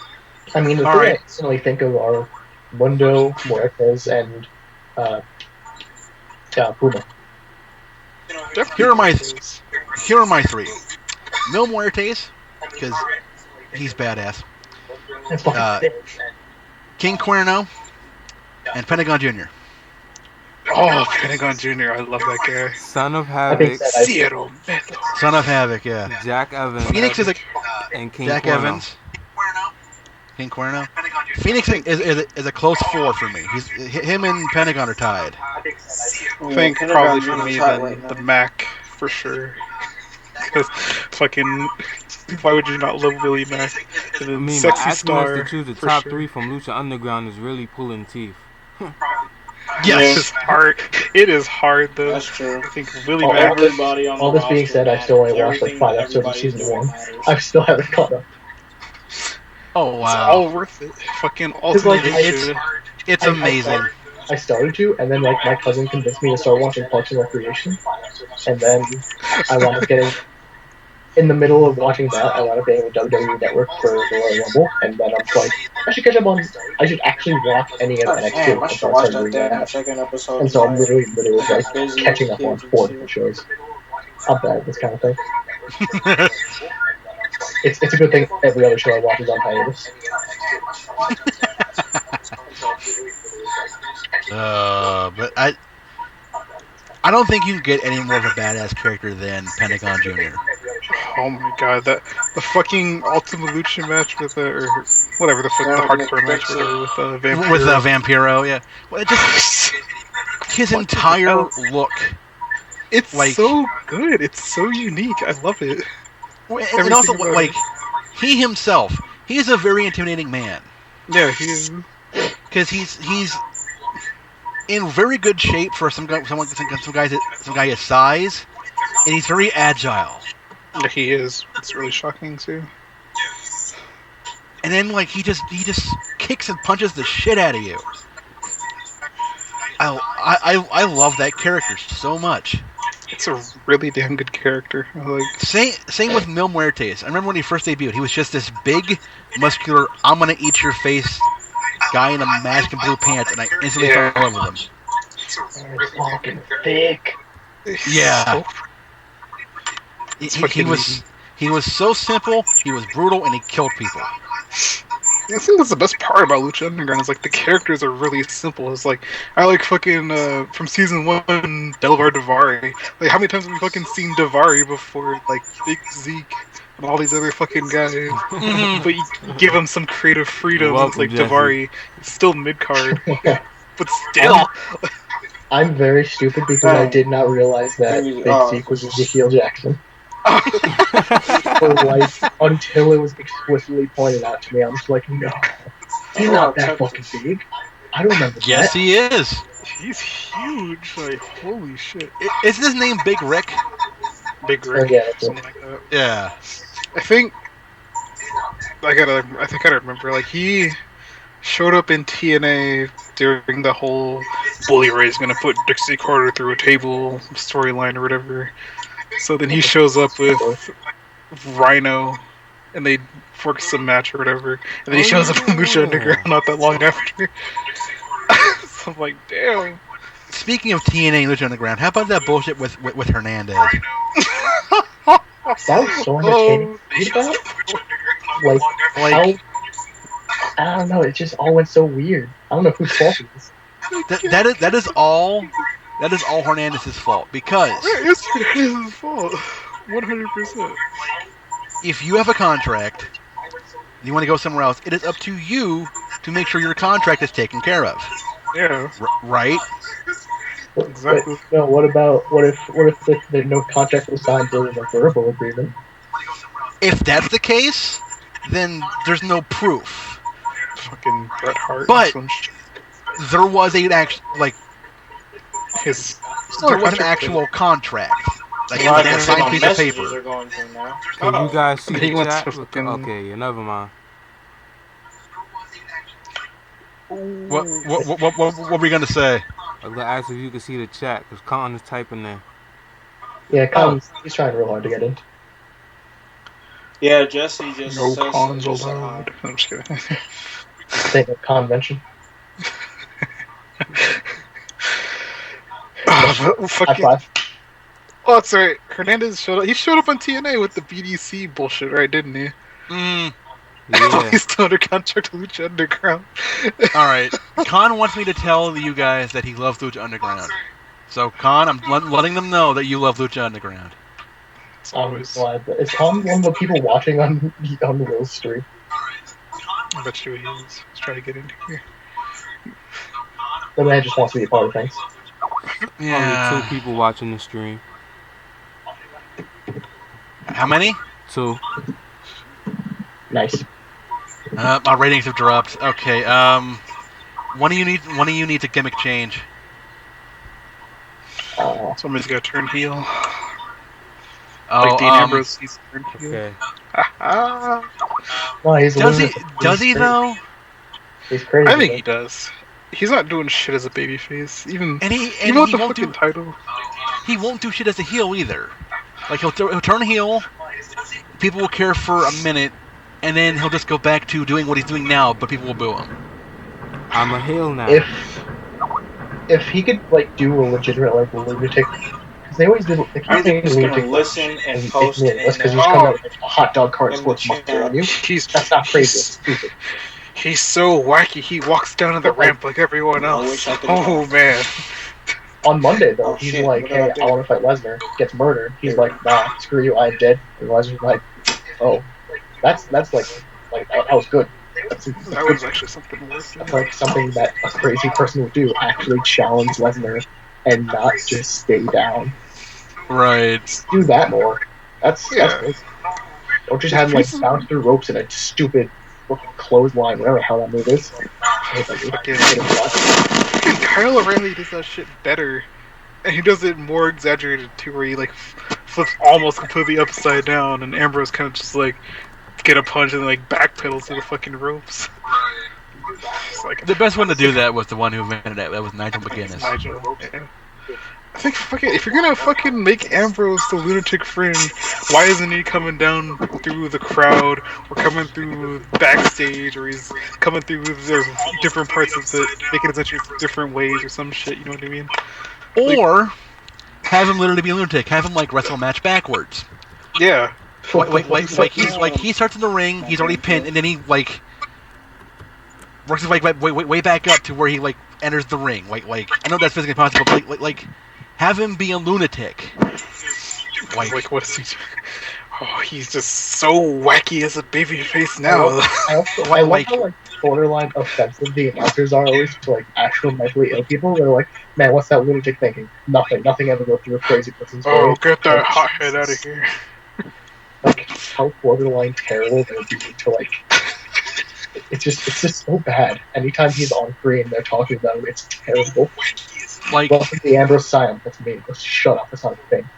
I mean, the All thing I right. instantly think of are Mundo, Muertes, and Puma. Here are my 3. Mil Muertes, because he's badass. That's fucking sick. King Cuerno, and Pentagon Jr. Oh, Pentagon Jr. I love that guy. Son of I think Havoc, that I- Zero Metal. Son of Havoc, yeah. Jack Evans, Phoenix is a and King Jack Cuerno. Evans. King Cuerno. Phoenix is a close 4 for me. Him and Pentagon are tied. I think probably for me then the Mac for sure. Because fucking, why would you not love Willie Mack? And I then mean, Sexy asking us Star to choose the for top sure. 3 from Lucha Underground is really pulling teeth. Yes. It's hard. It is hard though. That's true. I think Willie All Mack. Everybody on All the this being roster said, I still only matters. watched like Everything 5 that episodes of everybody season doing 1. matters. I still haven't caught up. Oh It's wow. all worth it. Fucking ultimate. like, It's amazing. I started to, and then like my cousin convinced me to start watching Parks and Recreation, and then I wound up getting in the middle of watching that. I wound up getting the WWE Network for the Royal Rumble, and then I'm like, I should catch up on. I should actually watch any of God NXT. damn, I And should so I watch started that doing damn that. second episode. And so I'm literally I like got busy catching with up on kids and 4 shit. shows. I'm bad at this kind of thing. It's a good thing every other show I watch is on hiatus. But I don't think you can get any more of a badass character than Pentagon Jr. Oh my god, the fucking Ultima Lucha match with or whatever the fuck, the hardcore match with Vampiro. With Vampiro, yeah. Well, it just his entire look. It's like- so good. It's so unique. I love it. And also, about like, he himself, he is a very intimidating man. Yeah, he is. Because he's in very good shape for some guy his size, and he's very agile. Yeah, he is. It's really shocking too. And then like he just kicks and punches the shit out of you. I love that character so much. It's a really damn good character. Same with Mil Muertes. I remember when he first debuted, he was just this big, muscular, I'm gonna eat your face guy in a mask and blue pants, and I instantly fell in love with him. Very fucking thick. Yeah. He was so simple, he was brutal, and he killed people. I think that's the best part about Lucha Underground is like the characters are really simple. It's like I like fucking from season 1 Delvar Davari. Like how many times have we fucking seen Davari before? Like Big Zeke and all these other fucking guys. But you give him some creative freedom. Welcome, it's like Jesse. Davari, it's still mid card, but still. I'm very stupid because I did not realize that Big Zeke was Ezekiel Jackson. Until it was explicitly pointed out to me, I'm just like, no, he's not that fucking big. I don't remember Yes, that. he is. He's huge. Like holy shit. Isn't his name Big Rick? Big Rick, Yeah, that's something like that. Yeah. I think I gotta remember. Like he showed up in TNA during the whole Bully Ray's gonna put Dixie Carter through a table storyline or whatever. So then he shows up with Rhino, and they work some match or whatever. And then he shows up in Lucha Underground not that long after. So I'm like, damn. Speaking of TNA and Lucha Underground, how about that bullshit with Hernandez? That was so entertaining. How, I don't know. It just all went so weird. I don't know whose fault it is. That is all Hernandez's fault, because It's his fault. 100%. if you have a contract and you want to go somewhere else, it is up to you to make sure your contract is taken care of. Yeah, Right? exactly. But, no, what if the no contract was signed during a verbal agreement? If that's the case, then there's no proof. Fucking Bret Hart. But- and some shit. There was an His actual contract. Like A lot a of signed piece of messages paper. are going through now. Can you guys see He the went chat? to fucking- Okay, yeah, never mind. What were we gonna say? I was gonna ask if you could see the chat because Colin is typing there. Yeah, Colin's he's trying real hard to get in. Yeah, Jesse just No says cons just allowed. I'm just kidding. Thing of convention. High Fucking, five. oh, that's right. Hernandez showed up. He showed up on TNA with the BDC bullshit, right? Didn't he? Yeah. He's still under contract with Lucha Underground. All right. Khan wants me to tell you guys that he loves Lucha Underground. So, Khan, I'm letting them know that you love Lucha Underground. It's I'm always. glad. Is Con one of the people watching on Will's stream? I bet you he is. Let's try to get in here. The man just wants to be a part of things. Only 2 people watching the stream. How many? 2. Nice. My ratings have dropped. Okay. One of you needs a gimmick change. now. Somebody's got to turn heel. Oh, Like Dean Ambrose, he's turned heel. Okay. No, he's does he? lunatic. Does he He's though? He's crazy. I think though. he does. He's not doing shit as a babyface. Even And he with the won't fucking do. title. He won't do shit as a heel either. Like he'll turn heel. People will care for a minute, and then he'll just go back to doing what he's doing now. But people will boo him. I'm a heel now. If he could like do a legitimate like lunatic, because they always do. They keep I'm saying just gonna lunatic listen and post it in because the, he's coming out with like, a hot dog cart in the sports monster on you. He's That's not crazy. It's stupid. He's so wacky. He walks down the ramp like everyone I else. wish I could Oh man. On Monday though, Oh, he's shit, like, what did I "Hey, do? I want to fight Lesnar." Gets murdered. He's like, "Nah, screw you, I'm dead." And Lesnar's like, "Oh, that's like that was good. That's That was actually something worth it. like something that a crazy person would do. Actually challenge Lesnar and not just stay down. Right. Do that more. That's Yeah. good. Don't just have him like bounce through ropes in a stupid fucking clothesline, whatever the hell that move is. I hate that move. Fucking- I hate it a lot. Fucking Kyle O'Reilly does that shit better. And he does it more exaggerated too, where he like flips almost completely upside down, and Ambrose kind of just like get a punch and like backpedals to the fucking ropes. It's like The best one to do that was the one who invented it. That was Nigel McGuinness. Nigel. Yeah. I think fucking if you're gonna fucking make Ambrose the lunatic friend, why isn't he coming down through the crowd or coming through backstage, or he's coming through the different parts of the making his entrance different ways or some shit? You know what I mean? Or have him literally be a lunatic. Have him like wrestle a match backwards. Yeah. Like he starts in the ring. He's already pinned, and then he like works his way back up to where he like enters the ring. Like I know that's physically possible, but like have him be a lunatic. Like what is he? Oh, he's just so wacky as a babyface now. I like how like borderline offensive the announcers are always to like actual mentally ill people. They're like, "Man, what's that lunatic thinking? Nothing ever goes through a crazy person's brain." Oh, get that hothead out of here! Like how borderline terrible they're being to like. It's just so bad. Anytime he's on screen, they're talking about him. It's terrible. Like Welcome to the Ambrose Silent. That's me. Let's shut up. That's not a thing.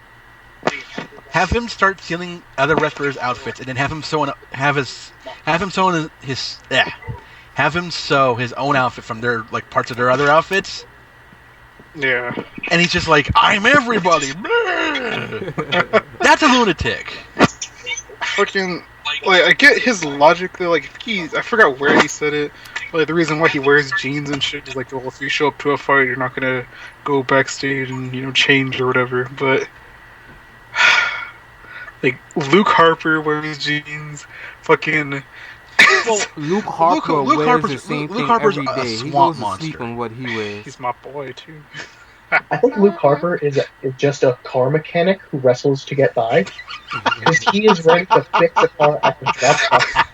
have him start stealing other wrestlers' outfits, and then have him sew his own outfit from their like parts of their other outfits. Yeah. And he's just like, I'm everybody. That's a lunatic. Fucking like I get his logic though. Like I forgot where he said it. Like the reason why he wears jeans and shit is like, well, if you show up to a fight, you're not gonna go backstage and change or whatever. But like Luke Harper wears jeans. Fucking. Well, Luke Harper wears the same Luke thing Harper's every a day. He swamp goes to sleep monster. on what he wears. He's my boy too. I think Luke Harper is just a car mechanic who wrestles to get by. Because he is ready to fix a car at the job site.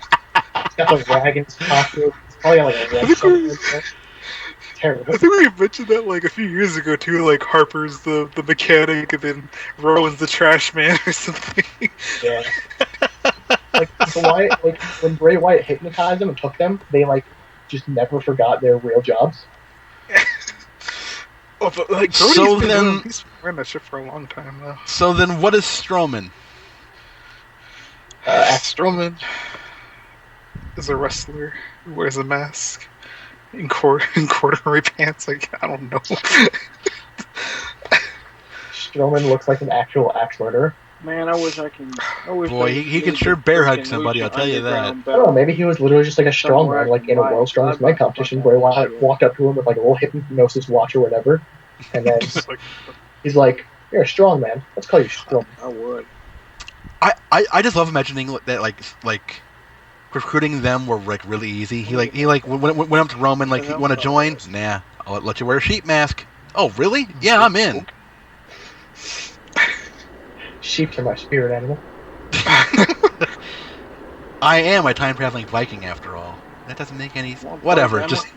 He's got the rag in his pocket. He's probably got like a red something like that. Terrible. I think we mentioned that like a few years ago too. Like Harper's the mechanic, and then Rowan's the trash man or something. Yeah. Like, so why, like when Bray Wyatt hypnotized them and took them, they like just never forgot their real jobs. Oh, but like So then- he's been wearing that shit for a long time though. So then, what is Strowman? Strowman is a wrestler who wears a mask in corduroy pants. Like I don't know. Strowman looks like an actual axe murderer. Man, I wish. Boy, he can sure bear hug somebody, I'll tell you that. I don't know, maybe he was literally just like a strong man, like in a World's Strongest Man competition, where he walked up to him with like a little hypnosis watch or whatever, and then he's like, "You're a strong man. Let's call you strong." I would. I just love imagining that like recruiting them were like really easy. He went up to Roman like, you want to join? Nah, I'll let you wear a sheep mask. Oh really? Yeah, I'm in. Sheep are my spirit animal. I am a time traveling Viking after all. That doesn't make any whatever. Just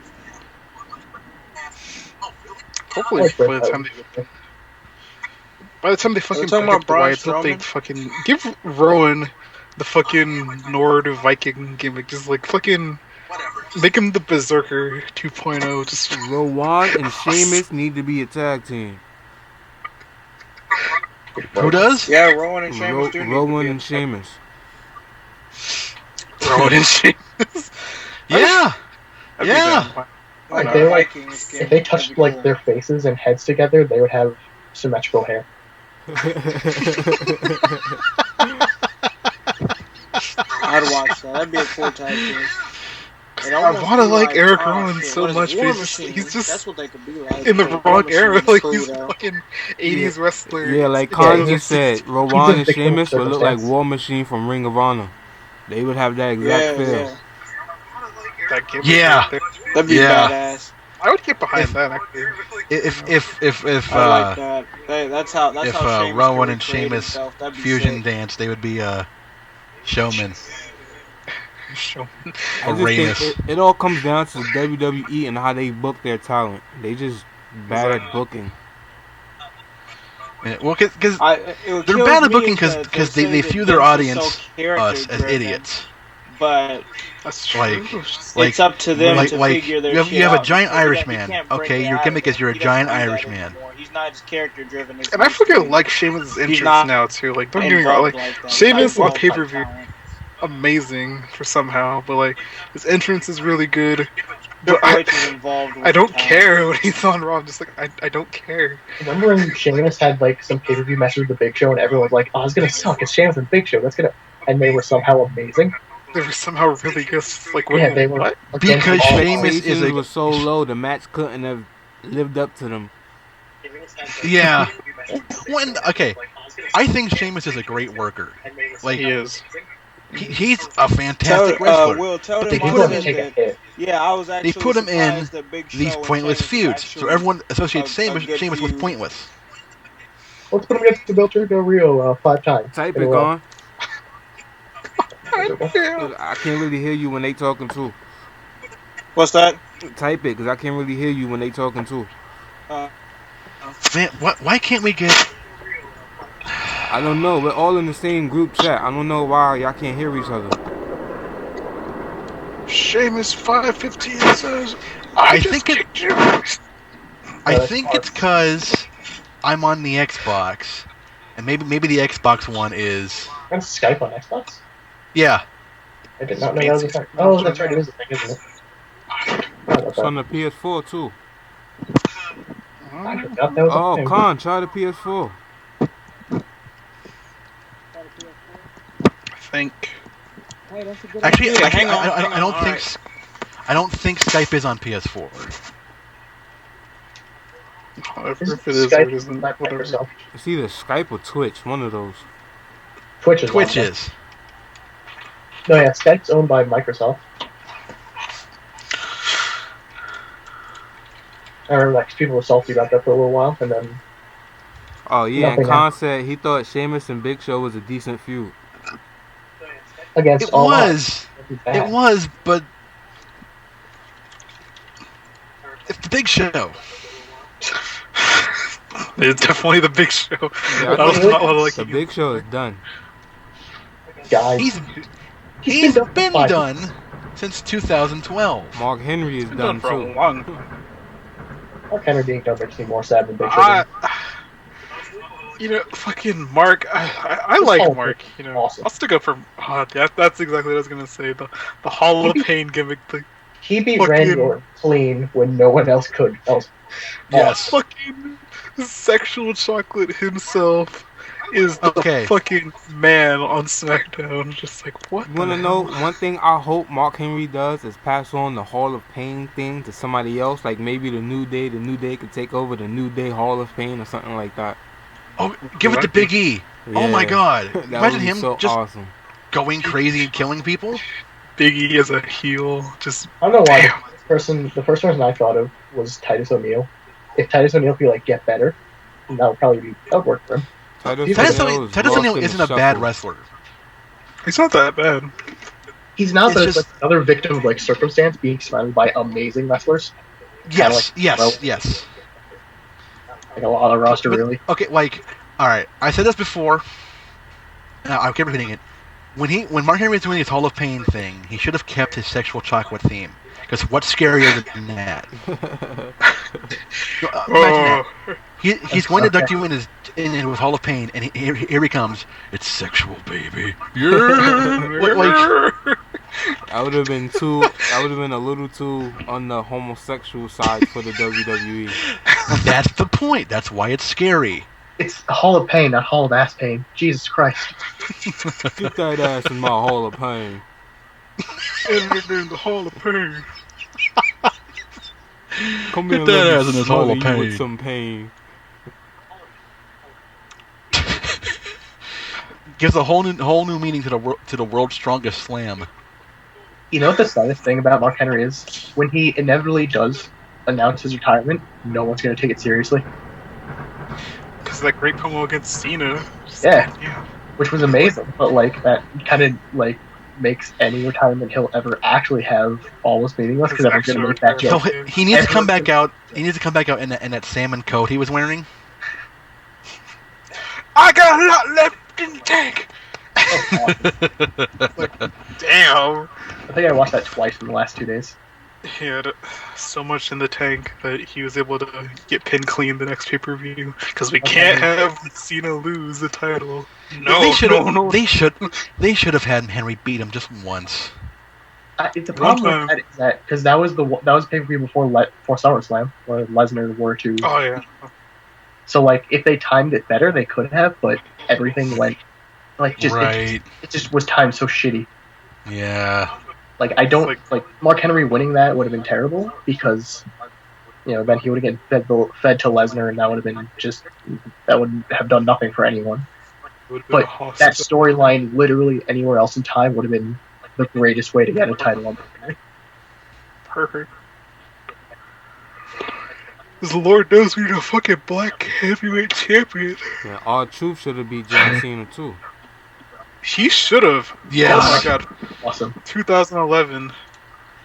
Hopefully by the time they fucking talking pick about up the Wyatts, Braun they Strowman? fucking give Rowan the fucking Nord Viking gimmick. Just like fucking make him the Berserker 2.0. Just Rowan and Sheamus need to be a tag team. Who does? Yeah, Rowan and Sheamus do need to be Rowan a and Sheamus. Rowan and Sheamus. Yeah. I'd be Yeah. down. If they like, Vikings if they touched that'd be like cool. their faces and heads together, they would have symmetrical hair. I'd watch that. That'd be a cool tag team. I want to like Eric Rowan so much, but he's just that's what they could be like. in the War wrong era. Machine Like cool, he's though. fucking 80s wrestler. Yeah, like Yeah, Khan he's- just said, he's Rowan a and victim of Sheamus would look like circumstance. War Machine from Ring of Honor. They would have that exact feel. Yeah, That gimmick Yeah. right there. that'd be Yeah. badass. I would get behind that actually. If I like that. Hey, that's how. That's if how Sheamus Rowan really and created Sheamus himself. That'd be fusion sick. dance, they would be showmen. Show. I just Ramus. think it all comes down to WWE and how they book their talent. They just bad at booking. Yeah, well, because It they're kills bad at me booking is because that they say view that their Vince is audience so us as character-driven, idiots. But That's true. Like- it's Like- up to them like- to like, figure their you have- shit you have a out. giant Because he Irishman. can't break Okay, it your out gimmick of is you're a him. He doesn't giant do that Irishman. anymore. He's not as character driven as And I he used to fucking be. like Sheamus' entrance not now too. Like don't get me wrong, Involved like that. Sheamus Like, on pay-per-view, talent. amazing for somehow, but like his entrance is really good. Triple But H is involved with I don't talent. care when he's on Raw. I'm just like I don't care. Remember when Sheamus had like some pay-per-view matches with the Big Show, and everyone was like, "Oh, it's gonna suck. It's Sheamus and Big Show. That's gonna," and they were somehow amazing. They were somehow really good. Like Yeah, they were what? against Because all Sheamus odds. is Expectations a- was so low, the match couldn't have lived up to them. Yeah. Okay, I think Sheamus is a great worker. Like He is. he's a fantastic Tell, wrestler. Will, tell But them they He's put gonna him take a that, hit. yeah, I was actually put him in surprised that Big Show These and pointless Sheamus feuds, actually so everyone associates a Sheamus good with feud. pointless. Let's put him against the Belter Del Rio 5 times. Type in it, a row. gone. Yeah. I can't really hear you when they talking too. What's that? Type it, because I can't really hear you when they talking too. Man, why can't we get? I don't know. We're all in the same group chat. I don't know why y'all can't hear each other. Sheamus 515 says, I just think it- kicked you." I that's think hard. it's because I'm on the Xbox, and maybe the Xbox One is. And Skype on Xbox? Yeah, I did not know that was a thing. Oh, that's right. It is a thing, isn't it? It's on the PS4 too. I forgot that was a Oh, thing. Con, try the PS4. I think. actually, Yeah, actually, hang on, I hang don't on, think I don't think Skype is on PS4. However, Isn't if it is or Skype it isn't, not whatever. Microsoft? It's either Skype or Twitch, one of those. Twitch is. Twitch on there. is. No, yeah, Skype's owned by Microsoft. I remember like people were salty about that for a little while, and then Oh yeah, and Nothing Con said he thought Sheamus and Big Show was a decent feud. against It all was. odds, it'd be bad. It was, but it's the Big Show. It's definitely the Big Show. Yeah, I was think not like The Big Show is done. Guys, He's been been done for done since 2012. Mark Henry is been done for a too. long. Mark Henry being done makes me more sad than Big Show. You know, fucking Mark. I This like whole Mark. thing You is know, awesome. I'll stick up for. Yeah, that's exactly what I was gonna say. The Hall of Pain gimmick. The He beat fucking- Randy Orton clean when no one else could. That was Yes. fucking sexual chocolate himself is the Okay. fucking man on SmackDown. Just like what? You wanna the know hell? one thing I hope Mark Henry does is pass on the Hall of Pain thing to somebody else, like maybe the New Day. The New Day could take over the New Day Hall of Pain or something like that. Oh, give it to Big E. Oh my Yeah. God! That Imagine would be him so just awesome. going crazy and killing people. Big E as a heel, just I don't know why damn. the first person I thought of was Titus O'Neil. If Titus O'Neil could like get better, that would work for him. Titus Titus O'Neil is O'Neil lost in isn't the a bad shuffle. wrestler. He's not that bad. He's not, It's but just- it's like another victim of like circumstance being surrounded by amazing wrestlers. Yes, like- yes, well- yes. Like a lot of roster, But- really. Okay, like, all right. I said this before. I keep repeating it. When Mark Henry was doing his Hall of Pain thing, he should have kept his sexual chocolate theme. Because what's scarier than that? Imagine that. Oh, He's going to induct you in his and with Hall of Pain, and here he comes. It's sexual, baby. Yeah. like, I would have been a little too on the homosexual side for the WWE. that's the point. That's why it's scary. It's Hall of Pain, not Hall of Ass Pain. Jesus Christ. Get that ass in my Hall of Pain. Enter in the Hall of Pain. Come Get in that and ass in his smother Hall of you Pain. with some pain. Gives a whole new meaning to the world's strongest slam. You know what the saddest thing about Mark Henry is? When he inevitably does announce his retirement, no one's going to take it seriously. Because that great promo against Cena. Yeah. Which was amazing, but like that kind of like makes any retirement he'll ever actually have almost meaningless because everyone's going to make that joke. He needs to come back out. He needs to come back out in that salmon coat he was wearing. I got a lot left in the tank. Like, damn. I think I watched that twice in the last 2 days. He had so much in the tank that he was able to get pinned clean the next pay-per-view. Because we can't have Cena lose the title. No, no. They should have had Henry beat him just once. The problem with that is that because that was pay-per-view before SummerSlam, where Lesnar were to. Oh yeah. So like, if they timed it better, they could have, but everything went like just right. It just was timed so shitty. Yeah. Like I don't like Mark Henry winning that would have been terrible because then he would have get fed to Lesnar and that would have done nothing for anyone. But that storyline, literally anywhere else in time, would have been the greatest way to get a title on Mark Henry. Perfect. Because the Lord knows we're a fucking black heavyweight champion. Yeah, R-Truth should have beat John Cena too. He should have. Yes. Oh my god. Awesome. 2011.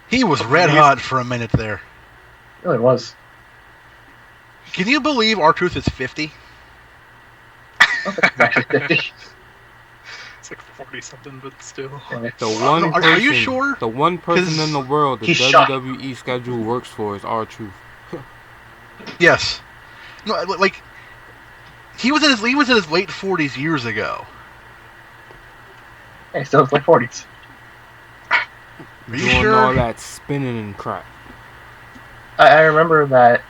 He was red hot for a minute there. It really was. Can you believe R-Truth is 50? Actually 50. It's like 40 something, but still. Are you sure? The one person in the world the WWE schedule works for is R-Truth. Yes. No, like he was in his late 40s years ago. Hey, still it's like 40s. Are you Doing sure? all that spinning and crap. I remember that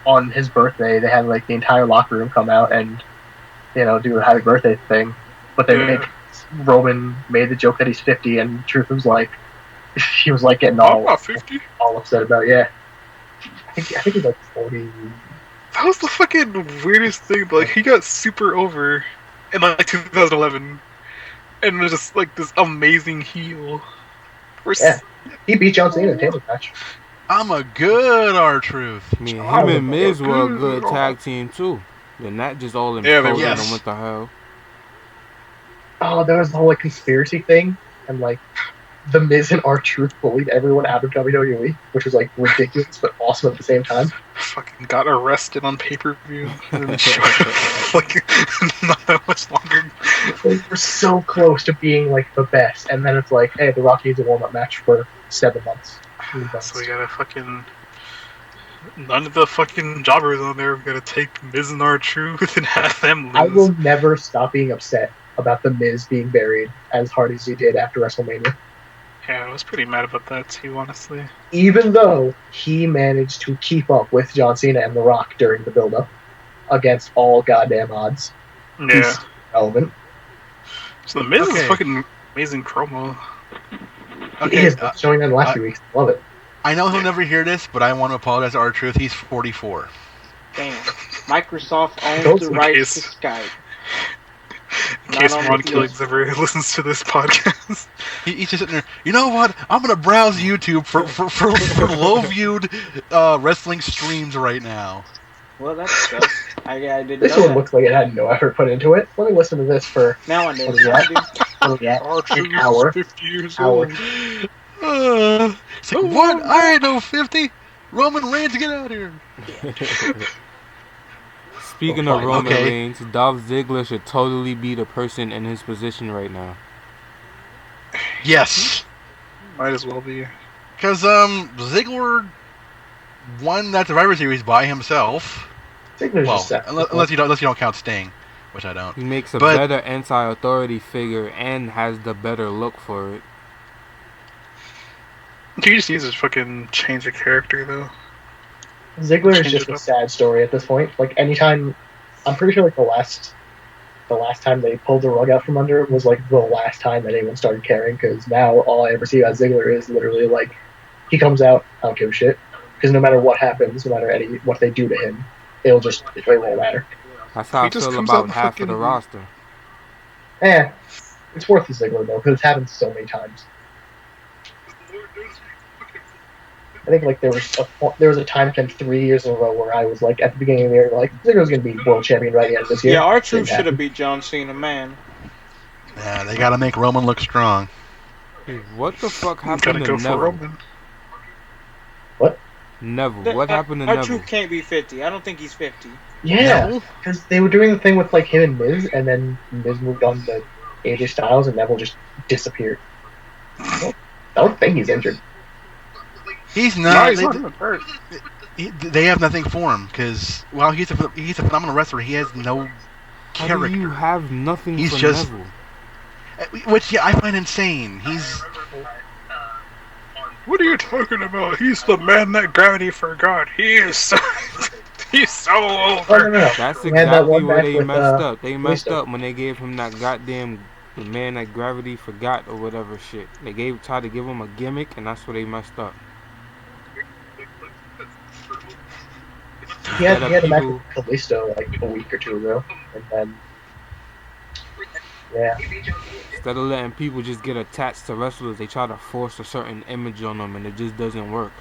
on his birthday they had like the entire locker room come out and do a happy birthday thing, but Roman made the joke that he's 50 and Truth was like he was like getting all 50? all upset about I think he's like 40. That was the fucking weirdest thing. Like, he got super over in like 2011, and was just like this amazing heel. He beat John Cena in a table match. I'm a good R-Truth. I mean, him and Miz were a good tag team too. They're not just all imploding on what the hell. Oh, there was the whole like conspiracy thing, and like the Miz and R-Truth bullied everyone out of WWE, which was like ridiculous but awesome at the same time. Fucking got arrested on pay-per-view. And then like not that much longer. They were so close to being like the best, and then it's like, hey, The Rock needs a warm-up match for 7 months. So we gotta fucking none of the fucking jobbers on there. We gotta take Miz and R-Truth and have them lose. I will never stop being upset about the Miz being buried as hard as he did after WrestleMania. Yeah, I was pretty mad about that too, honestly. Even though he managed to keep up with John Cena and The Rock during the build-up against all goddamn odds. Yeah. He's relevant. So the Miz is fucking amazing promo. Okay, he is showing that in the last few weeks. Love it. I know he'll never hear this, but I want to apologize to R-Truth. He's 44. Damn. Microsoft owns the rights to Skype. In case Ron Killings ever listens to this podcast. He's just sitting there, you know what? I'm going to browse YouTube for low-viewed wrestling streams right now. Well, that's good. I didn't This know one that. looks like it had no effort put into it. Let me listen to this for Now I know. an hour. 50 years old. It's like, what? I ain't no 50. Roman Reigns, get out of here. Speaking of Roman Reigns, Dolph Ziggler should totally be the person in his position right now. Yes. Might as well be. Because Ziggler won that Survivor Series by himself. Ziggler's Well, just sad. unless you don't count Sting, which I don't. He makes a But- better anti-authority figure and has the better look for it. He just needs to fucking change the character, though. Ziggler is Change just it a up. sad story at this point. Like anytime, I'm pretty sure like the last time they pulled the rug out from under him was like the last time that anyone started caring. Because now all I ever see about Ziggler is literally like he comes out, I don't give a shit. Because no matter what happens, no matter what they do to him, it won't matter. That's how He I just feel comes about out half of the fucking- roster. It's worth the Ziggler though because it's happened so many times. I think like there was a time in 3 years in a row where I was like at the beginning of the year like Ziggler's gonna be world champion right at the end of this year. Yeah, our Didn't truth should happen. have beat John Cena, man. Yeah, they gotta make Roman look strong. Hey, what the fuck Gotta happened go to for Neville? Roman. Neville, what happened to Our Neville? truth can't be 50. I don't think he's 50. Yeah, No? because they were doing the thing with like him and Miz, and then Miz moved on to AJ Styles, and Neville just disappeared. I don't think he's injured. He's No, not. he's not even hurt. They have nothing for him because while he's a phenomenal wrestler, he has no How character. do you have nothing He's for just- Neville? Which I find insane. He's What are you talking about? He's the man that gravity forgot. He is so... He's so Oh, over. no. That's We had that exactly one where match they with, messed up. They messed Kalisto. up when they gave him that goddamn the man that gravity forgot or whatever shit. They tried to give him a gimmick, and that's where they messed up. He had Instead a of match people- with Kalisto like a week or two ago, and then yeah, Instead of letting people just get attached to wrestlers, they try to force a certain image on them, and it just doesn't work.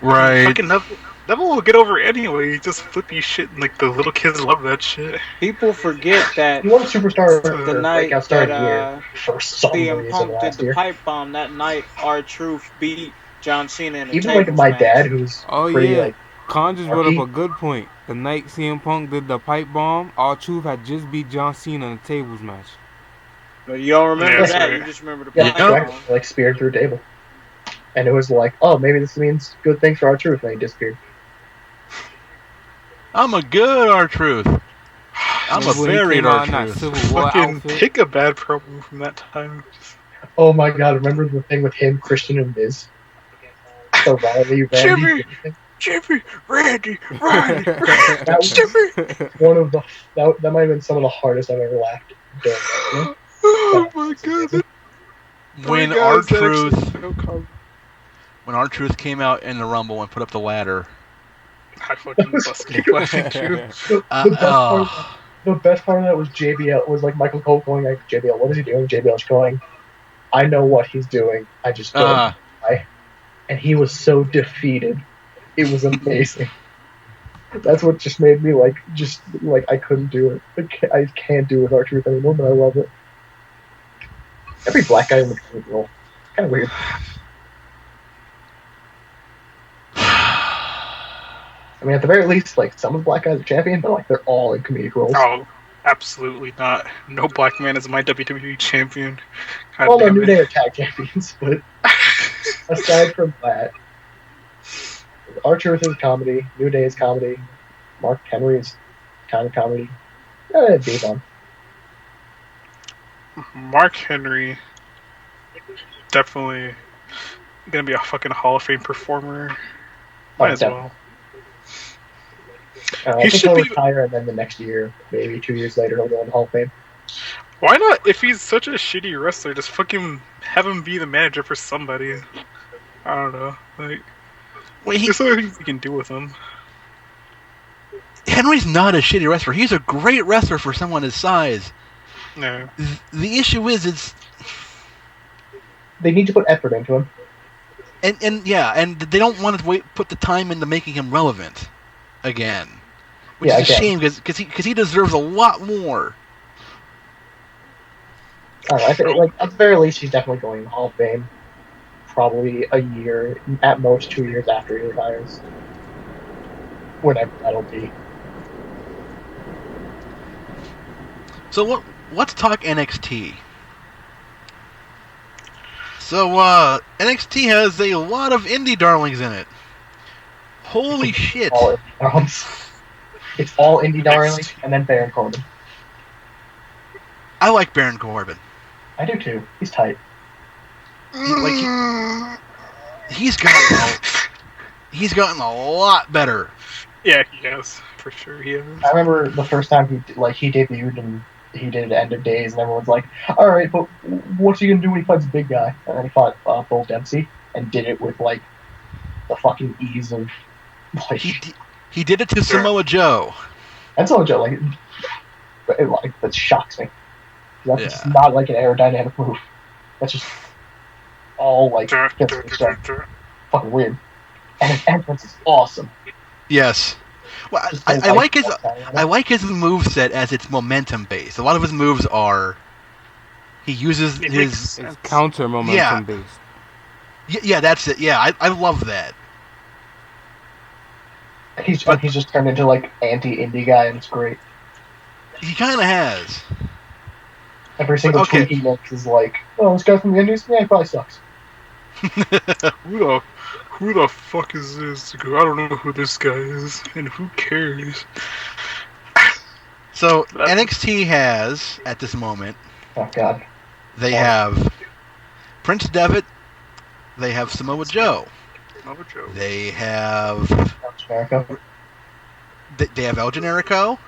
right. Fucking Neville will get over it anyway. He just flippy shit, and like the little kids love that shit. People forget that he won Superstar the or night Breakout Star of that the Year for some CM reason Punk did last the year. pipe bomb, that night our truth beat John Cena in a Even like tables my match. dad, who's Oh pretty yeah, like Khan just brought Marky? up a good point. The night CM Punk did the pipe bomb, R-Truth had just beat John Cena in a tables match. But you don't remember Yeah, that, sorry. you just remember the yeah, pipe exactly, bomb. like speared through a table, and it was like, oh, maybe this means good things for our truth, and he disappeared. I'm a good R-Truth. I'm a Remember when he very came out in that R-Truth. Civil War Fucking outfit? pick a bad promo from that time. Oh my god, remember the thing with him, Christian, and Miz? So Randy, Jimmy! Jimmy, Randy, That was Jimmy. one of the that might have been some of the hardest I've ever laughed during wrestling. Oh my god. When Three guys that R-Truth actually know comedy. when R-Truth came out in the Rumble and put up the ladder. I fucking busted laughing too. The best part of that was JBL was like Michael Cole going like JBL, what is he doing? JBL's going, I know what he's doing. I just don't. Uh, And he was so defeated. It was amazing. That's what just made me like I couldn't do it. I can't do it with R-Truth anymore, but I love it. Every black guy in the role. Kind of weird. I mean, at the very least, like some of the black guys are champion, but like they're all in comedic roles. Oh, absolutely not. No black man is my WWE champion. God Well, no, damn New it. Day are tag champions, but aside from that, R-Truth is comedy, New Day is comedy, Mark Henry is kind of comedy. Be on. Mark Henry, definitely gonna be a fucking Hall of Fame performer. Might as well. I He think should he'll be- retire, and then the next year, maybe 2 years later, he'll go in the Hall of Fame. Why not? If he's such a shitty wrestler, just fucking have him be the manager for somebody. I don't know. Like, wait, there's other things you can do with him. Henry's not a shitty wrestler. He's a great wrestler for someone his size. No. The issue is They need to put effort into him. and they don't want to put the time into making him relevant again, which Yeah, is a again. shame because he deserves a lot more. I don't know, I think, like, at the very least, he's definitely going in the Hall of Fame. Probably a year, at most 2 years after he retires. Whatever that'll be. So let's talk NXT. So NXT has a lot of indie darlings in it. Holy shit! All indie darlings. It's all indie darlings and then Baron Corbin. I like Baron Corbin. I do too. He's tight. He's gotten a lot better. Yeah, he has. For sure, he has. I remember the first time he debuted and he did End of Days, and everyone's like, "All right, but what's he gonna do when he fights a big guy?" And then he fought Bull Dempsey and did it with like the fucking ease of like. He did it to Samoa Joe. And Samoa Joe, that shocks me. That's just not like an aerodynamic move. That's just all like fucking weird. And his entrance is awesome. Yes. Well, I like his moveset as it's momentum based. A lot of his moves are he uses his counter momentum based. Yeah, that's it. Yeah, I love that. He's just turned into like anti-indie guy, and it's great. He kind of has. Every single tweet he makes is like, "Oh, this guy from the Indies, yeah, he probably sucks." Who the fuck is this? I don't know who this guy is, and who cares? So NXT has at this moment. Oh God. They have Prince Devitt. They have Samoa Joe. They have They have El Generico.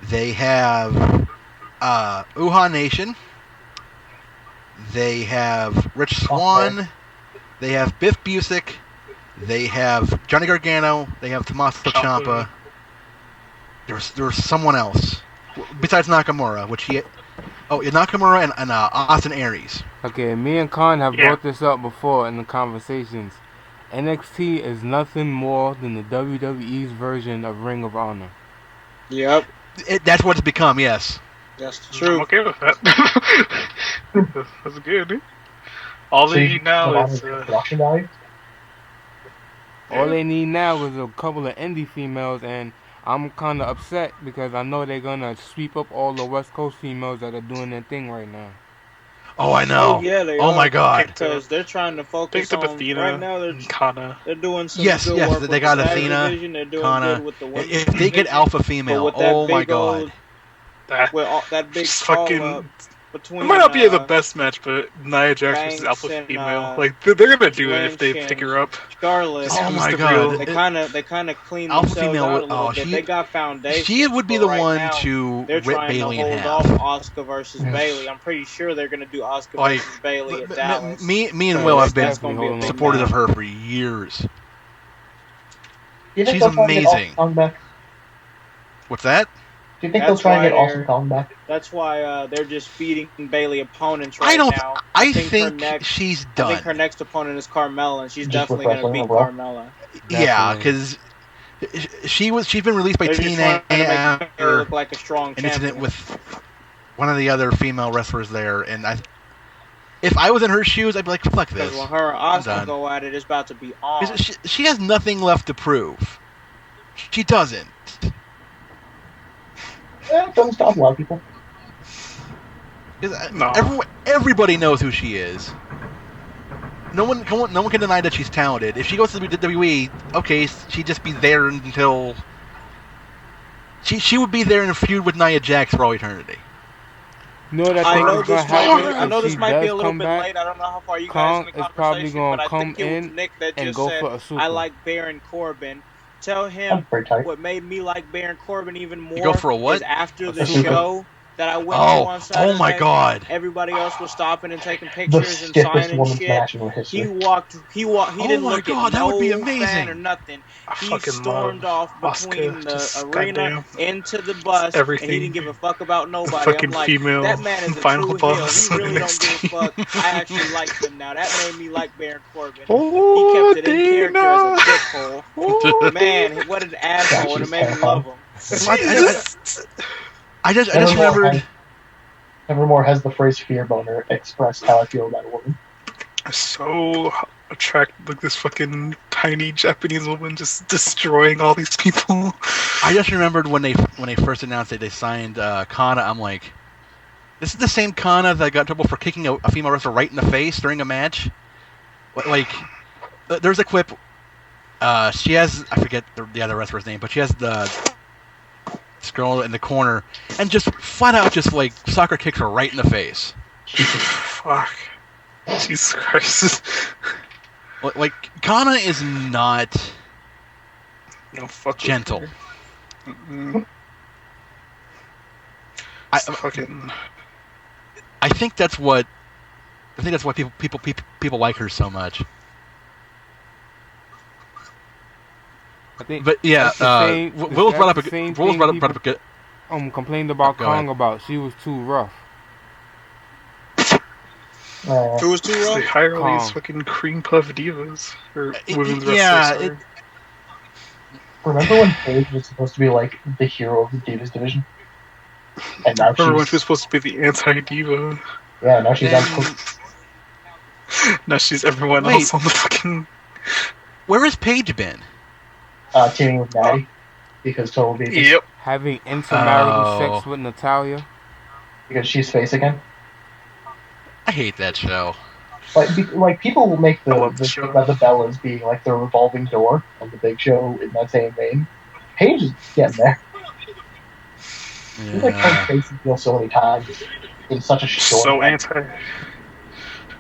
They have Uhaa Nation. They have Rich Swann. They have Biff Busick. They have Johnny Gargano. They have Tommaso Ciampa. There's someone else besides Nakamura, Nakamura and Austin Aries. Okay, me and Khan have brought this up before in the conversations. NXT is nothing more than the WWE's version of Ring of Honor. Yep. That's what it's become, yes. That's true. I'm okay with that. That's good. All they need now is production value. All they need now is a couple of indie females, and I'm kind of upset because I know they're gonna sweep up all the West Coast females that are doing their thing right now. Oh, I know. Oh, yeah, they are. my God. Because they're trying to focus on Athena, right now. They're doing some good work they got with Athena, division. They're doing Kana. good with the women's If they get alpha female, oh my God. That big fucking between. It might not be the best match, but Nia Jax versus Alpha Female, they're gonna do it if they pick her up. Charlotte. Oh my God. They kind of clean Alpha themselves Female. out a little bit. They got foundation. She would be the one now, to they're rip trying Bayley to in hold half. off Asuka versus Bayley. I'm pretty sure they're gonna do Asuka versus Bayley at Dallas. Me and Will have been supportive of her for years. She's amazing. What's that? Do you think they'll try and get Awesome Kong back? That's why they're just feeding Bayley opponents right now. I think she's done. I think her next opponent is Carmella, and she's definitely going to beat Carmella. Yeah, because she's been released by TNA after look like a strong an incident with one of the other female wrestlers there, and if I was in her shoes, I'd be like, fuck this. Because when her and Asuka go at it, it's about to be on. She has nothing left to prove. She doesn't. It doesn't stop a lot of people. No. Everybody knows who she is. No one can deny that she's talented. If she goes to the WWE, okay, she'd just be there until she would be there in a feud with Nia Jax for all eternity. I know this might be a little bit late. I don't know how far you guys in the conversation, but I think it was Nick that just said, I like Baron Corbin. Tell him what made me like Baron Corbin even more. You go for a what? Is after the show that I went to on Saturday. Oh my God! Everybody else was stopping and taking pictures and signing shit. He walked. He didn't look at no fan or nothing. He stormed off between the arena into the bus, and he didn't give a fuck about nobody. I'm like, that man is a true heel. He really don't give a fuck. I actually like him now. That made me like Baron Corbin. He kept it in character as a dickhole. Man, what an asshole, and it made me love him. I just remembered. Nevermore has the phrase "fear boner" expressed how I feel about a woman. So attracted, like this fucking tiny Japanese woman just destroying all these people. I just remembered when they first announced that they signed Kana. I'm like, this is the same Kana that got in trouble for kicking a female wrestler right in the face during a match. Like, there's a clip She has, I forget the other wrestler's name, but she has this girl in the corner, and just flat out just like soccer kicks her right in the face. Fuck. Jesus Christ. Like Kana is not gentle. I think that's why people like her so much. But yeah, Will's brought up complained about Kong about she was too rough. Who was too rough? They hire all these fucking cream puff divas or women's wrestlers. Remember when Paige was supposed to be like the hero of the Divas division? And now remember when she was supposed to be the anti-diva? Yeah, now she's now she's everyone else on the fucking. Where has Paige been? Teaming with Natty because Total Divas. Yep. Having intermarital sex with Natalia because she's face again. I hate that show. Like people will make the Bellas being like the revolving door on the Big Show in that same vein. Paige is getting there. Yeah. She's like come face and feel so many times in such a short.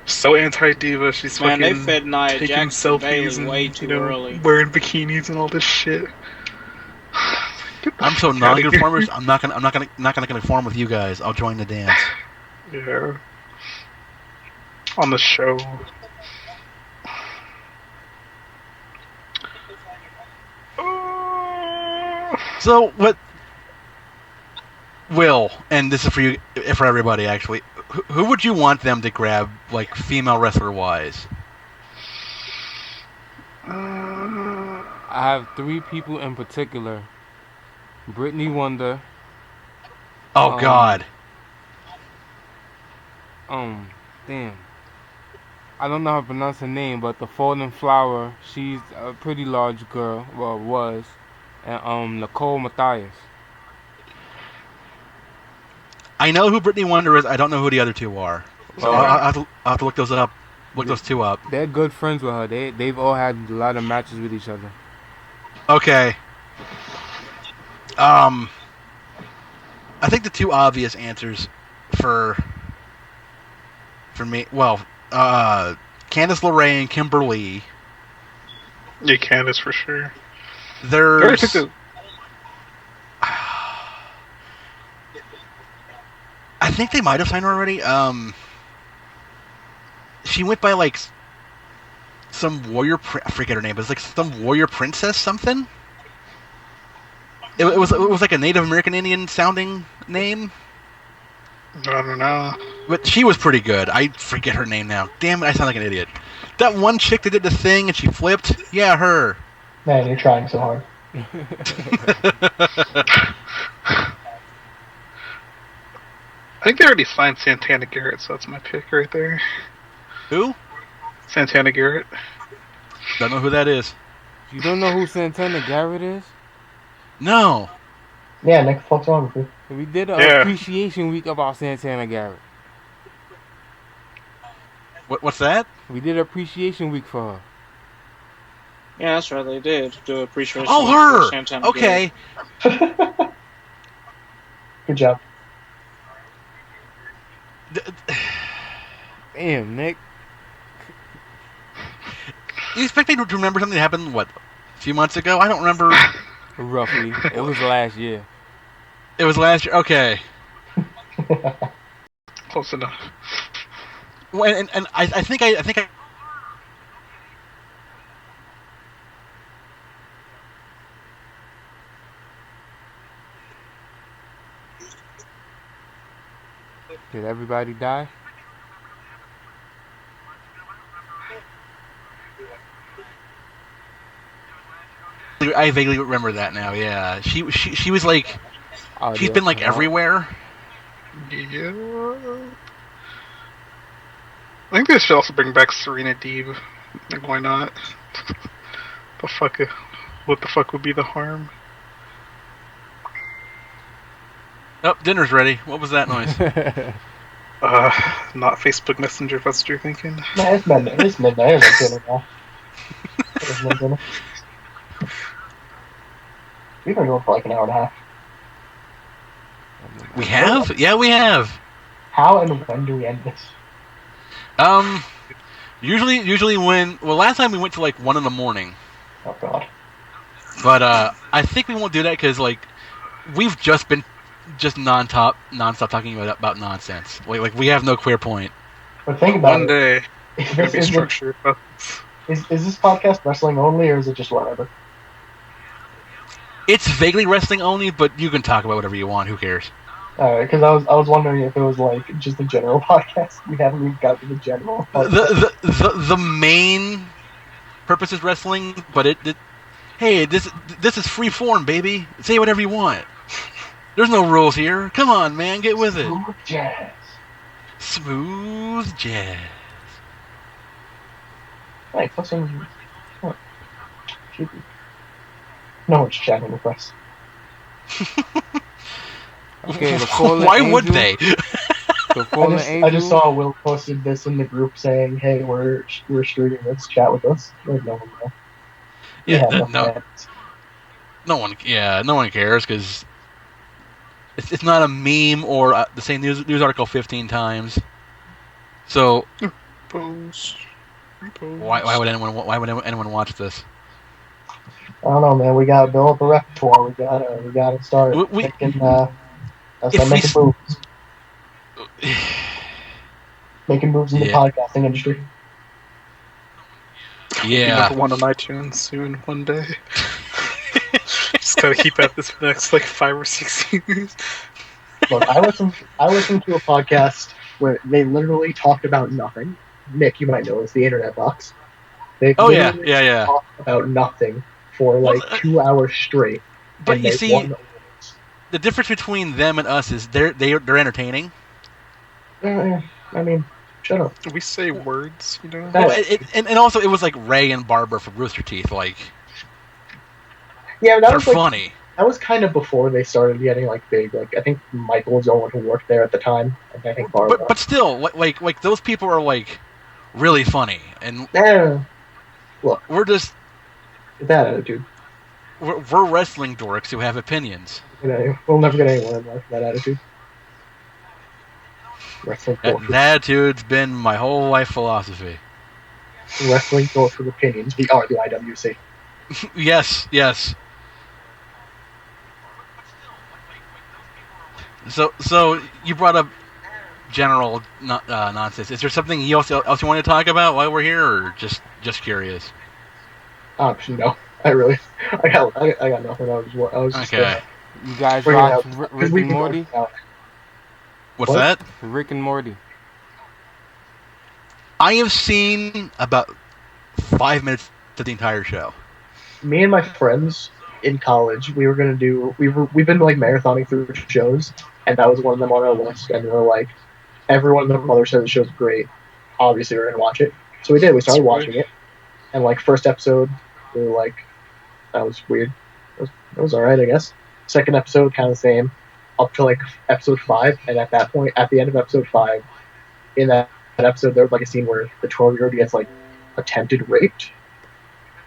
So anti-diva. She's fucking they fed Nia taking Jackson selfies and way too early. Wearing bikinis and all this shit. I'm so non-conformist. I'm not gonna conform with you guys. I'll join the dance. Yeah. On the show. So what? Will, and this is for you, for everybody actually. Who would you want them to grab, like female wrestler wise? I have 3 people in particular. Brittany Wonder. Oh God. Damn. I don't know how to pronounce her name, but the Fallen Flower. She's a pretty large girl. Well, was. And Nicole Mathias. I know who Brittany Wonder is. I don't know who the other 2 are. So I'll have to look those up. Look those 2 up. They're good friends with her. They've all had a lot of matches with each other. Okay. I think the 2 obvious answers for me, well, Candice LeRae and Kimberly. Yeah, Candice for sure. There's. I think they might have signed her already. She went by like some warrior. I forget her name, but it's like some warrior princess something. It was like a Native American Indian sounding name. I don't know. But she was pretty good. I forget her name now. Damn it, I sound like an idiot. That one chick that did the thing and she flipped. Yeah, her. Man, you're trying so hard. I think they already signed Santana Garrett, so that's my pick right there. Who? Santana Garrett. Don't know who that is. You don't know who Santana Garrett is? No. Yeah, Nick, what's wrong with you? We did an appreciation week about Santana Garrett. What's that? We did appreciation week for her. Yeah, that's right. They did do appreciation. Oh, week her. for Santana okay. Good job. Damn, Nick. You expect me to remember something that happened, a few months ago? I don't remember. Roughly. It was last year. It was last year? Okay. Close enough. Well, and I think I Did everybody die? I vaguely remember that now. Yeah, she was like, she's been like everywhere. Yeah. I think they should also bring back Serena Deeb. Like, why not? What the fuck would be the harm? Oh, dinner's ready. What was that noise? Not Facebook Messenger, if that's what you're thinking. No, it's midnight. It's midnight. It's dinner now. We've been going for like an hour and a half. We have? Yeah, we have. How and when do we end this? Usually when... Well, last time we went to like 1 in the morning. Oh, God. But I think we won't do that because, like, we've just been non-stop talking about nonsense. Like we have no clear point. But think about One day, it. It's be structured. Is this podcast wrestling only, or is it just whatever? It's vaguely wrestling only, but you can talk about whatever you want. Who cares? Alright, because I was wondering if it was like just a general podcast. We haven't even got to the general podcast. The main purpose is wrestling, but hey, this is free form, baby. Say whatever you want. There's no rules here. Come on, man, get with it. Smooth jazz. Smooth jazz. Hey, what's in... What? No one's chatting with us. Okay, the Fallen Why Angel, would they? The Fallen Angel. I just saw Will posted this in the group saying, "Hey, we're streaming this. Chat with us." Like, no one will. Yeah, no one cares because it's not a meme or the same news article 15 times. So Repost. why would anyone watch this? I don't know, man. We gotta build up a repertoire. We gotta start making moves. Making moves in the podcasting industry. Yeah. Number 1 on iTunes soon, one day. Just gotta keep at this for the next like 5 or 6 years. Look, I listened to a podcast where they literally talked about nothing. Nick, you might know, it's the Internet Box. They talked about nothing for like 2 hours straight. But you see, the difference between them and us is they're entertaining. I mean, shut up. We say words, you know. Well, and also it was like Ray and Barbara from Rooster Teeth, like. Yeah, that they're was like, funny. That was kind of before they started getting like big. Like I think Michael was the only one who worked there at the time, and I think Barbara. But still, like those people are like really funny, and look, we're just that attitude. We're wrestling dorks who have opinions. We'll never get anyone in life with that attitude. That attitude's been my whole life philosophy. Wrestling dorks with opinions. We are the IWC. Yes. So you brought up general nonsense. Is there something else you want to talk about while we're here, or just curious? No, I got nothing. I was just okay. You guys watch Rick and Morty? What's that? Rick and Morty. I have seen about 5 minutes of the entire show. Me and my friends in college, we've been like marathoning through shows, and that was one of them on our list. And we were like, everyone and their mother said the show's great. Obviously, we're gonna watch it. So we did. We started watching it, and like first episode, we were like, that was weird. It was all right, I guess. Second episode, kind of the same, up to like episode 5. And at that point, at the end of episode 5, in that episode, there was like a scene where the 12-year-old gets like attempted raped,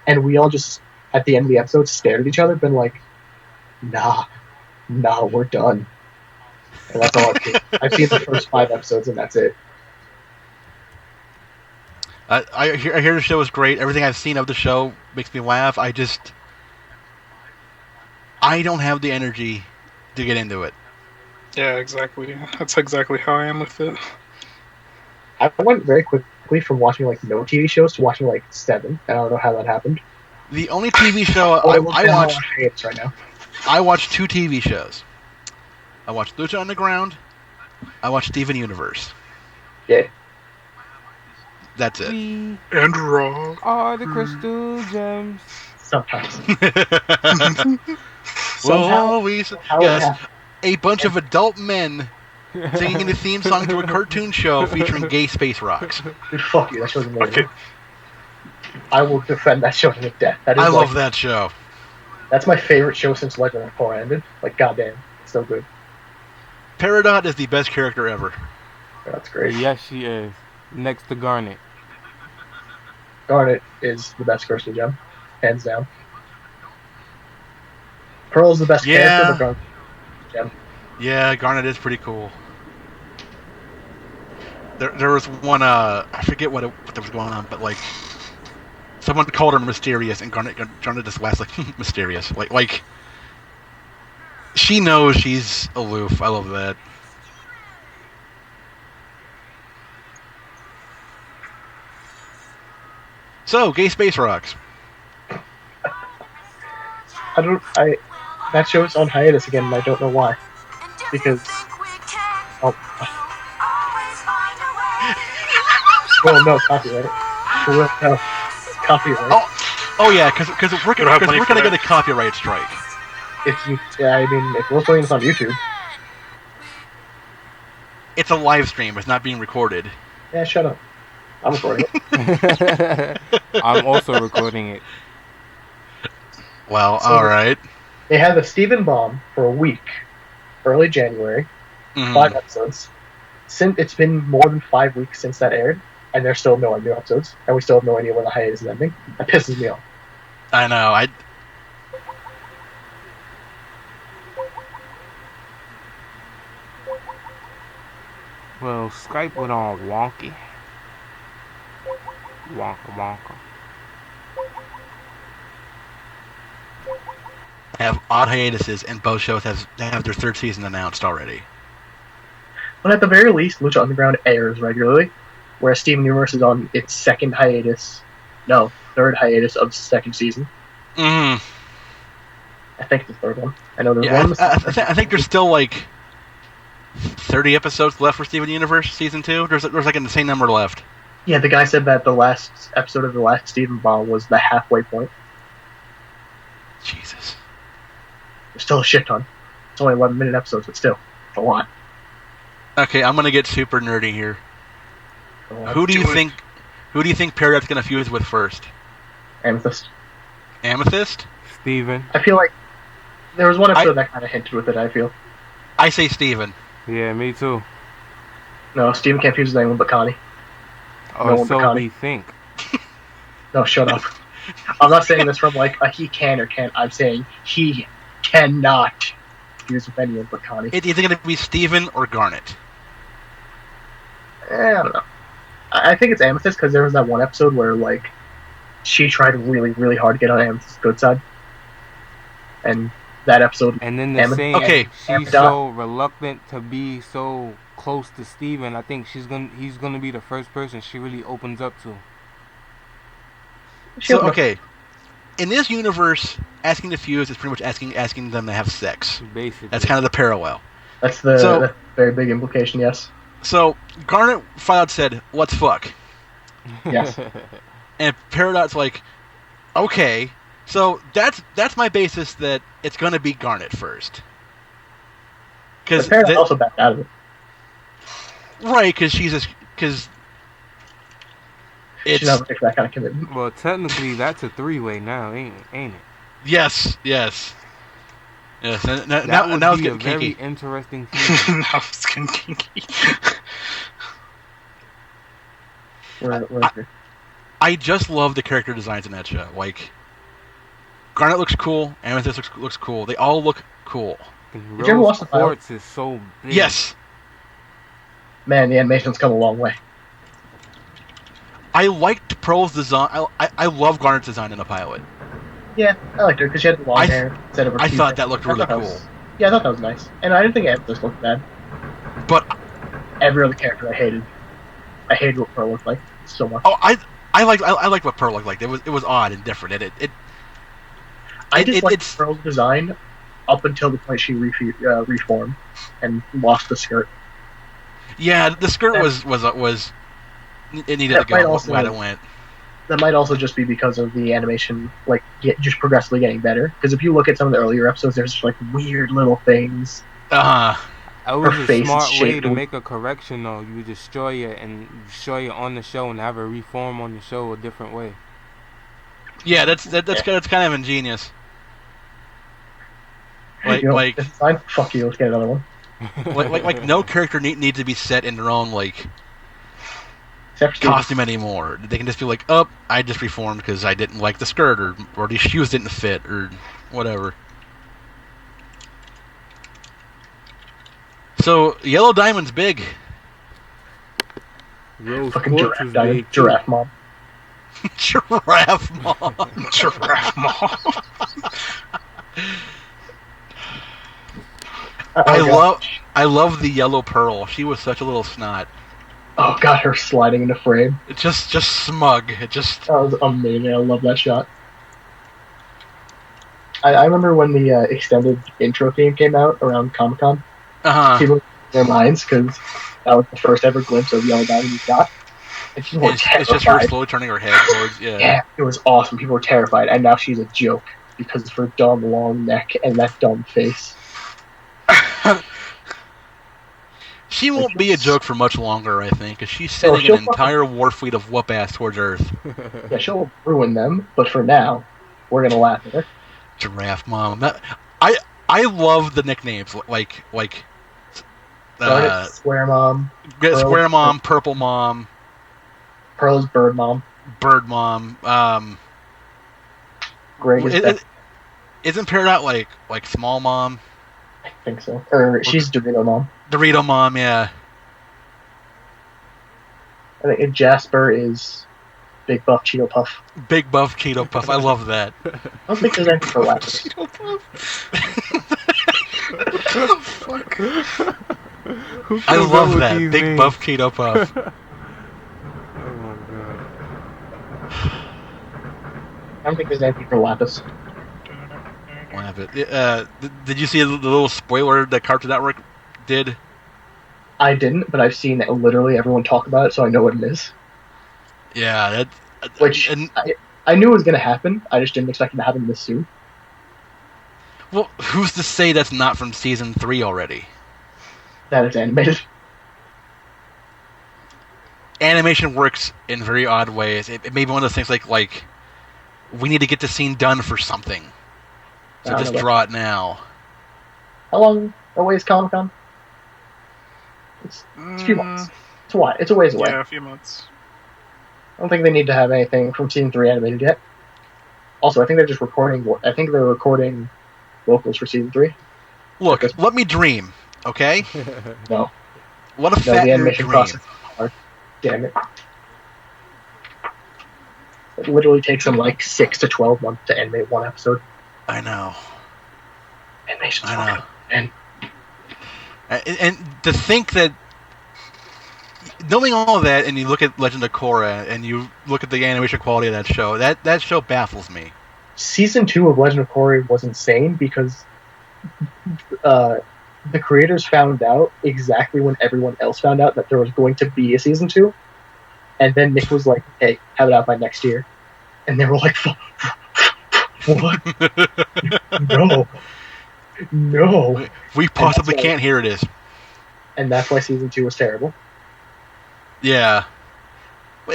and we all just at the end of the episode stared at each other, been like, nah, we're done. And that's all I've seen. I've seen the first 5 episodes, and that's it. I hear the show is great. Everything I've seen of the show makes me laugh. I don't have the energy to get into it. Yeah, exactly. That's exactly how I am with it. I went very quickly from watching like no TV shows to watching like 7. I don't know how that happened. The only TV show I watched right now. I watched 2 TV shows. I watched Lucha Underground. I watched Steven Universe. Yeah. That's it. And Raw. Are the crystal gems. Sometimes. A bunch of adult men singing the theme song to a cartoon show featuring gay space rocks. Dude, fuck you, that show's amazing. I will defend that show to the death. I love that show. That's my favorite show since Legend of Korra ended. Like, goddamn, it's so good. Peridot is the best character ever. That's great. Yes, she is. Next to Garnet. Garnet is the best crystal gem, hands down. Pearl's the best character, but Garnet. Yeah, Garnet is pretty cool. There was one, I forget what was going on, but like, someone called her mysterious, and Garnet just laughed like, mysterious. Like, she knows she's aloof. I love that. So, gay space rocks. That show's on hiatus again, and I don't know why. Because, well, no, copyright. Well, no, copyright. Oh yeah, because we're gonna get a copyright strike. If we're playing this on YouTube. It's a live stream. It's not being recorded. Yeah, shut up. I'm recording it. I'm also recording it. Well, alright. They had the Steven Bomb for a week, early January, 5 episodes. Since it's been more than 5 weeks since that aired, and there's still no new episodes, and we still have no idea when the hiatus is ending. That pisses me off. I know. Well, Skype went all wonky. Wonka. Have odd hiatuses, and both shows have their third season announced already. But at the very least, Lucha Underground airs regularly, whereas Steven Universe is on its third hiatus of the second season. I think it's the third one. I know there's one. I think there's still like 30 episodes left for Steven Universe season 2. There's like an insane number left. Yeah, the guy said that the last episode of the last Steven Bomb was the halfway point. Jesus. There's still a shit ton. It's only 11-minute episodes, but still, it's a lot. Okay, I'm gonna get super nerdy here. Who do you think Paradox gonna fuse with first? Amethyst. Amethyst? Steven. I feel like there was one episode that kind of hinted with it, I feel. I say Steven. Yeah, me too. No, Steven can't fuse with anyone but Connie. Oh, so we think. No, shut up. I'm not saying this from like a he can or can't. I'm saying he cannot fuse with anyone but Connie. It's either going to be Steven or Garnet. I don't know. I think it's Amethyst because there was that one episode where like she tried really, really hard to get on Amethyst's good side, and that episode. And then they're saying she's so reluctant to be so close to Steven. I think he's gonna be the first person she really opens up to. So okay, in this universe, asking to fuse is pretty much asking them to have sex. Basically, that's kind of the parallel. That's the very big implication. Yes. So Garnet flat out said, "Let's fuck." Yes. And Paradox like, okay, so that's my basis that it's gonna be Garnet first. Because Paradox also backed out of it. Right, because she's not ready for that kind of commitment. Well, technically, that's a 3-way now, ain't it? Yes. Now it's getting very kinky. Interesting. Now it's getting kinky. I just love the character designs in that show. Like, Garnet looks cool, Amethyst looks cool. They all look cool. Did you ever watch the pilot? Is so big. Yes. Man, the animation's come a long way. I liked Pearl's design. I love Garnet's design in the pilot. Yeah, I liked her because she had the long hair instead of her. I thought that looked really cool. I thought that was nice, and I didn't think Amethyst looked bad. But every other character I hated. I hated what Pearl looked like so much. Oh, I liked what Pearl looked like. It was odd and different. I just liked Pearl's design up until the point she reformed and lost the skirt. Yeah, the skirt was it needed to go where it went. That might also just be because of the animation, like just progressively getting better. Because if you look at some of the earlier episodes, there's like weird little things. That was a smart way to make a correction, though. You destroy it and show it on the show and have a reform on the show a different way. Yeah, that's kind of ingenious. Like it's fine. Fuck you. Let's get another one. like no character needs to be set in their own like costume anymore. They can just be like, "Oh, I just reformed because I didn't like the skirt, or these shoes didn't fit, or whatever." So Yellow Diamond's big. Rose Fucking Quartz giraffe is diamond, big. giraffe mom. Giraffe mom. Giraffe mom. I love the Yellow Pearl. She was such a little snot. Oh god, her sliding into frame. It just smug. That was amazing. I love that shot. I remember when the extended intro theme came out around Comic-Con. People in their minds because that was the first ever glimpse of Yellow Diamond we got. And people were terrified. It's just her slowly turning her head towards. Yeah, it was awesome. People were terrified, and now she's a joke because of her dumb long neck and that dumb face. She won't be a joke for much longer, I think, because she's sending an entire war fleet of whoop-ass towards Earth. Yeah, she'll ruin them, but for now, we're gonna laugh at her. Giraffe Mom. I love the nicknames, like Square Mom. Square Mom, Purple Mom. Pearl is Bird Mom. Bird Mom. Greg is Isn't Peridot like Small Mom? I think so. Or she's Dorito Mom. Dorito Mom, yeah. I think Jasper is Big Buff Cheeto Puff. Big Buff Cheeto Puff. I love that. I don't think there's anything for Lapis. Cheeto Puff. What the fuck? I love that. Big names? Buff Cheeto Puff. Oh my god. I don't think there's anything for Lapis. Did you see the little spoiler that Cartoon Network did? I didn't, but I've seen literally everyone talk about it, so I know what it is. Yeah, I knew it was going to happen. I just didn't expect it to happen this soon. Well, who's to say that's not from season 3 already? That is animated. Animation works in very odd ways. It may be one of those things like we need to get the scene done for something. So just draw it now. How long away is Comic-Con? It's a few months. It's a ways away. Yeah, a few months. I don't think they need to have anything from Season 3 animated yet. Also, I think they're just recording... I think they're recording vocals for Season 3. Look, let me dream, okay? No. What a fat the animation dream. process is hard. Damn it. It literally takes them 6 to 12 months to animate one episode. I know. Animation's I know. And to think that, knowing all of that, and you look at Legend of Korra, and you look at the animation quality of that show baffles me. Season 2 of Legend of Korra was insane because the creators found out exactly when everyone else found out that there was going to be a Season 2, and then Nick was like, hey, have it out by next year. And they were like, what? No. We possibly can't hear it. And that's why Season 2 was terrible. Yeah.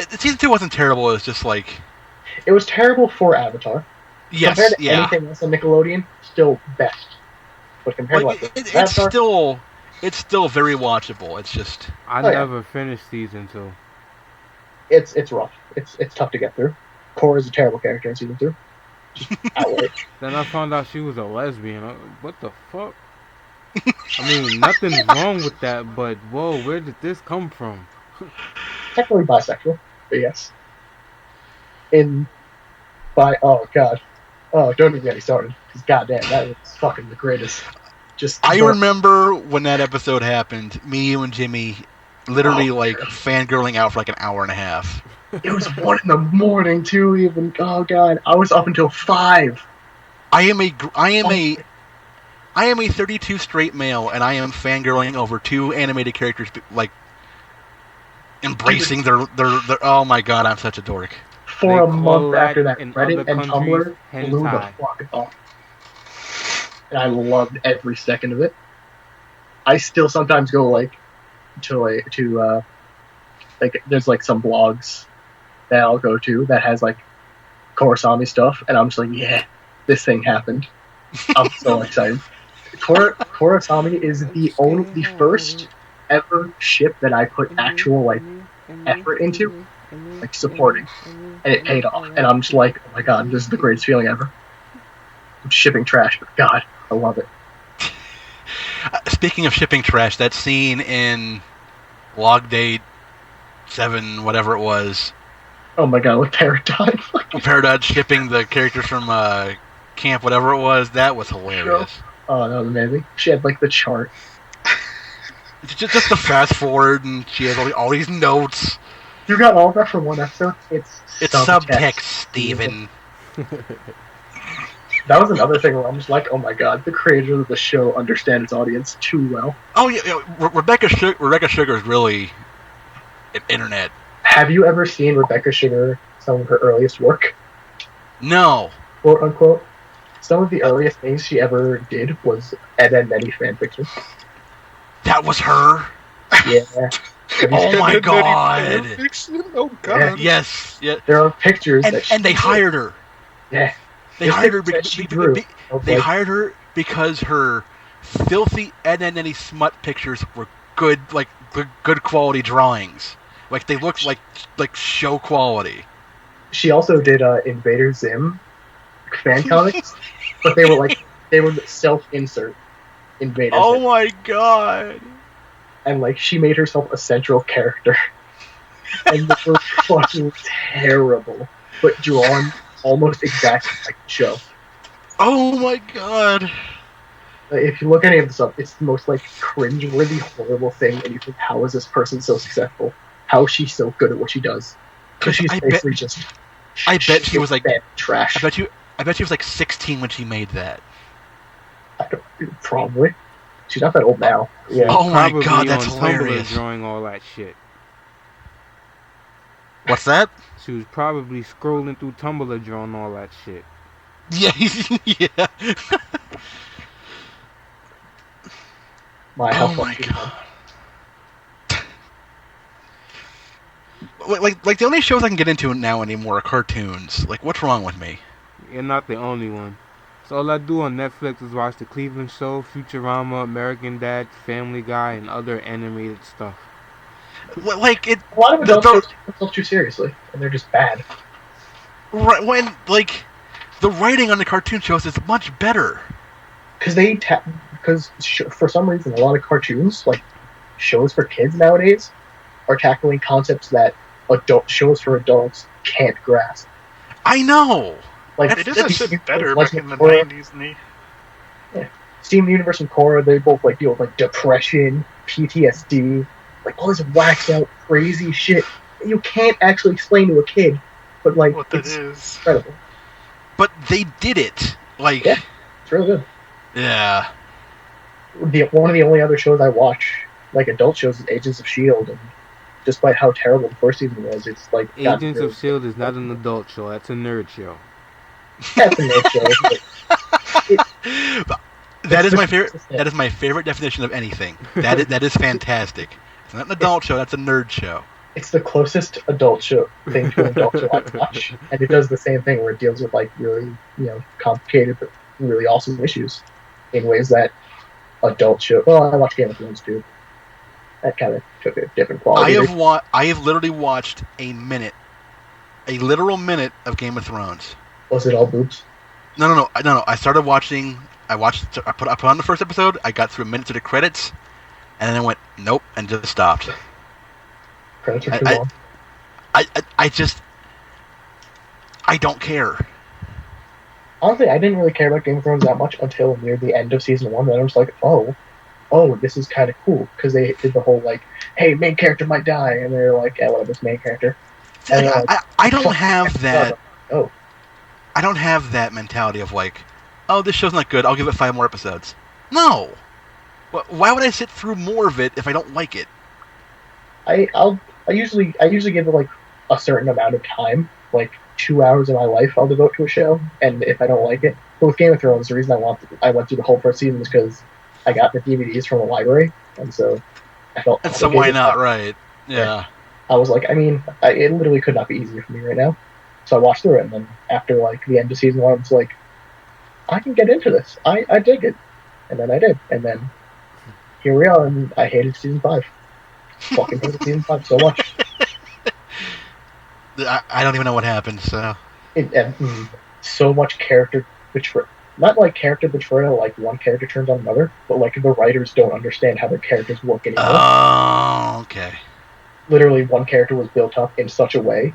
Season 2 wasn't terrible, it was just like... It was terrible for Avatar. Yes, compared to anything else on Nickelodeon, still best. But compared to Avatar, it's still very watchable. It's just... I never finished Season 2. It's rough. It's tough to get through. Korra is a terrible character in Season 2. Then I found out she was a lesbian. What the fuck? I mean, nothing's wrong with that, but whoa, where did this come from? Technically bisexual, but yes. Oh god. Oh, don't even get me started. Because goddamn, that was fucking the greatest. I remember when that episode happened, me, you, and Jimmy literally fangirling out for an hour and a half. It was 1 a.m. too, even. Oh god, I was up until 5. I am a 32 straight male, and I am fangirling over 2 animated characters, embracing their. Oh my god, I'm such a dork. For a month after that, Reddit and Tumblr blew the fuck up, and I loved every second of it. I still sometimes go to there's some blogs that I'll go to that has Korrasami stuff, and I'm just like, yeah, this thing happened. I'm so excited. Korrasami is the first ever ship that I put actual effort into, supporting, and it paid off. And I'm just like, oh my god, this is the greatest feeling ever. I'm shipping trash, but god, I love it. speaking of shipping trash, that scene in Log Date 7, whatever it was. Oh my god, with Paradox. Paradox shipping the characters from camp, whatever it was, that was hilarious. Oh, that was amazing. She had like the chart. Just the fast forward, and she has all these notes. You got all that from one episode? It's subtext, Steven. That was another thing where I'm just like, oh my god, the creators of the show understand its audience too well. Oh yeah, Rebecca Sugar is really an internet. Have you ever seen Rebecca Sugar, some of her earliest work? No. Quote unquote. Some of the earliest things she ever did was Ed and Nettie fanfiction. That was her? Yeah. Oh my god. Oh god. Yeah. Yes. Yeah. There are pictures and they hired her. Yeah. They hired her because her filthy Ed and Nettie smut pictures were good quality drawings. Like they looked like show quality. She also did Invader Zim fan comics, but they were self-insert Invader Zim. Oh my god! And like she made herself a central character, and they were fucking terrible, but drawn almost exactly like the show. Oh my god! If you look any of this up, it's the most like cringe-worthy, horrible thing, and you think, how is this person so successful? How is she so good at what she does? Because she's basically just. I bet she was like trash. I bet she was like 16 when she made that. Probably. She's not that old now. Yeah. Oh my god, that's on hilarious. Tumblr drawing all that shit. What's that? She was probably scrolling through Tumblr drawing all that shit. Yeah, yeah. Oh my god. Like the only shows I can get into now anymore are cartoons. Like, what's wrong with me? You're not the only one. So all I do on Netflix is watch The Cleveland Show, Futurama, American Dad, Family Guy, and other animated stuff. Like it. A lot of adults take themselves too seriously, and they're just bad. Right when the writing on the cartoon shows is much better. Because for some reason a lot of cartoons, like shows for kids nowadays, are tackling concepts that shows for adults can't grasp. I know. Like they did that shit better back in the 90s, and Steven Universe and Korra, they both like deal with like depression, PTSD, like all this whacked out crazy shit that you can't actually explain to a kid, but like what that is incredible. But they did it. Like yeah, it's really good. Yeah. One of the only other shows I watch, like adult shows, is Agents of S.H.I.E.L.D. And despite how terrible the first season was, it's like Agents of S.H.I.E.L.D. is not an adult show. That's a nerd show. That's a nerd show. That is my favorite. That is my favorite definition of anything. That is fantastic. It's not an adult show. That's a nerd show. It's the closest adult show thing to an adult show I watch, and it does the same thing where it deals with like really complicated but really awesome issues in ways that adult show. Well, I watch Game of Thrones too. That kind of took a different quality. I have literally watched a literal minute of Game of Thrones. Was it all boobs? No. I started watching. I put on the first episode. I got through a minute to the credits, and then I went nope, and just stopped. Credits are too long. I don't care. Honestly, I didn't really care about Game of Thrones that much until near the end of season 1. Then I was like, oh, this is kind of cool because they did the whole like, hey, main character might die, and they're like, yeah, whatever, it's main character. And I don't have that. Oh. I don't have that mentality of like, oh, this show's not good, I'll give it 5 more episodes. No! Why would I sit through more of it if I don't like it? I usually give it like a certain amount of time, like 2 hours of my life I'll devote to a show, and if I don't like it. But with Game of Thrones, the reason I went through the whole first season is because I got the DVDs from the library, and so I felt. And so why not, right? Yeah. I was like, it literally could not be easier for me right now. So I watched through it, and then after like the end of season 1, I was like, I can get into this. I dig it, and then I did, and then here we are, and I hated season 5. Fucking hated season 5 so much. I don't even know what happened. So So much character betrayal. not like character betrayal, like one character turns on another, but like the writers don't understand how their characters work anymore. Oh, okay. Literally, one character was built up in such a way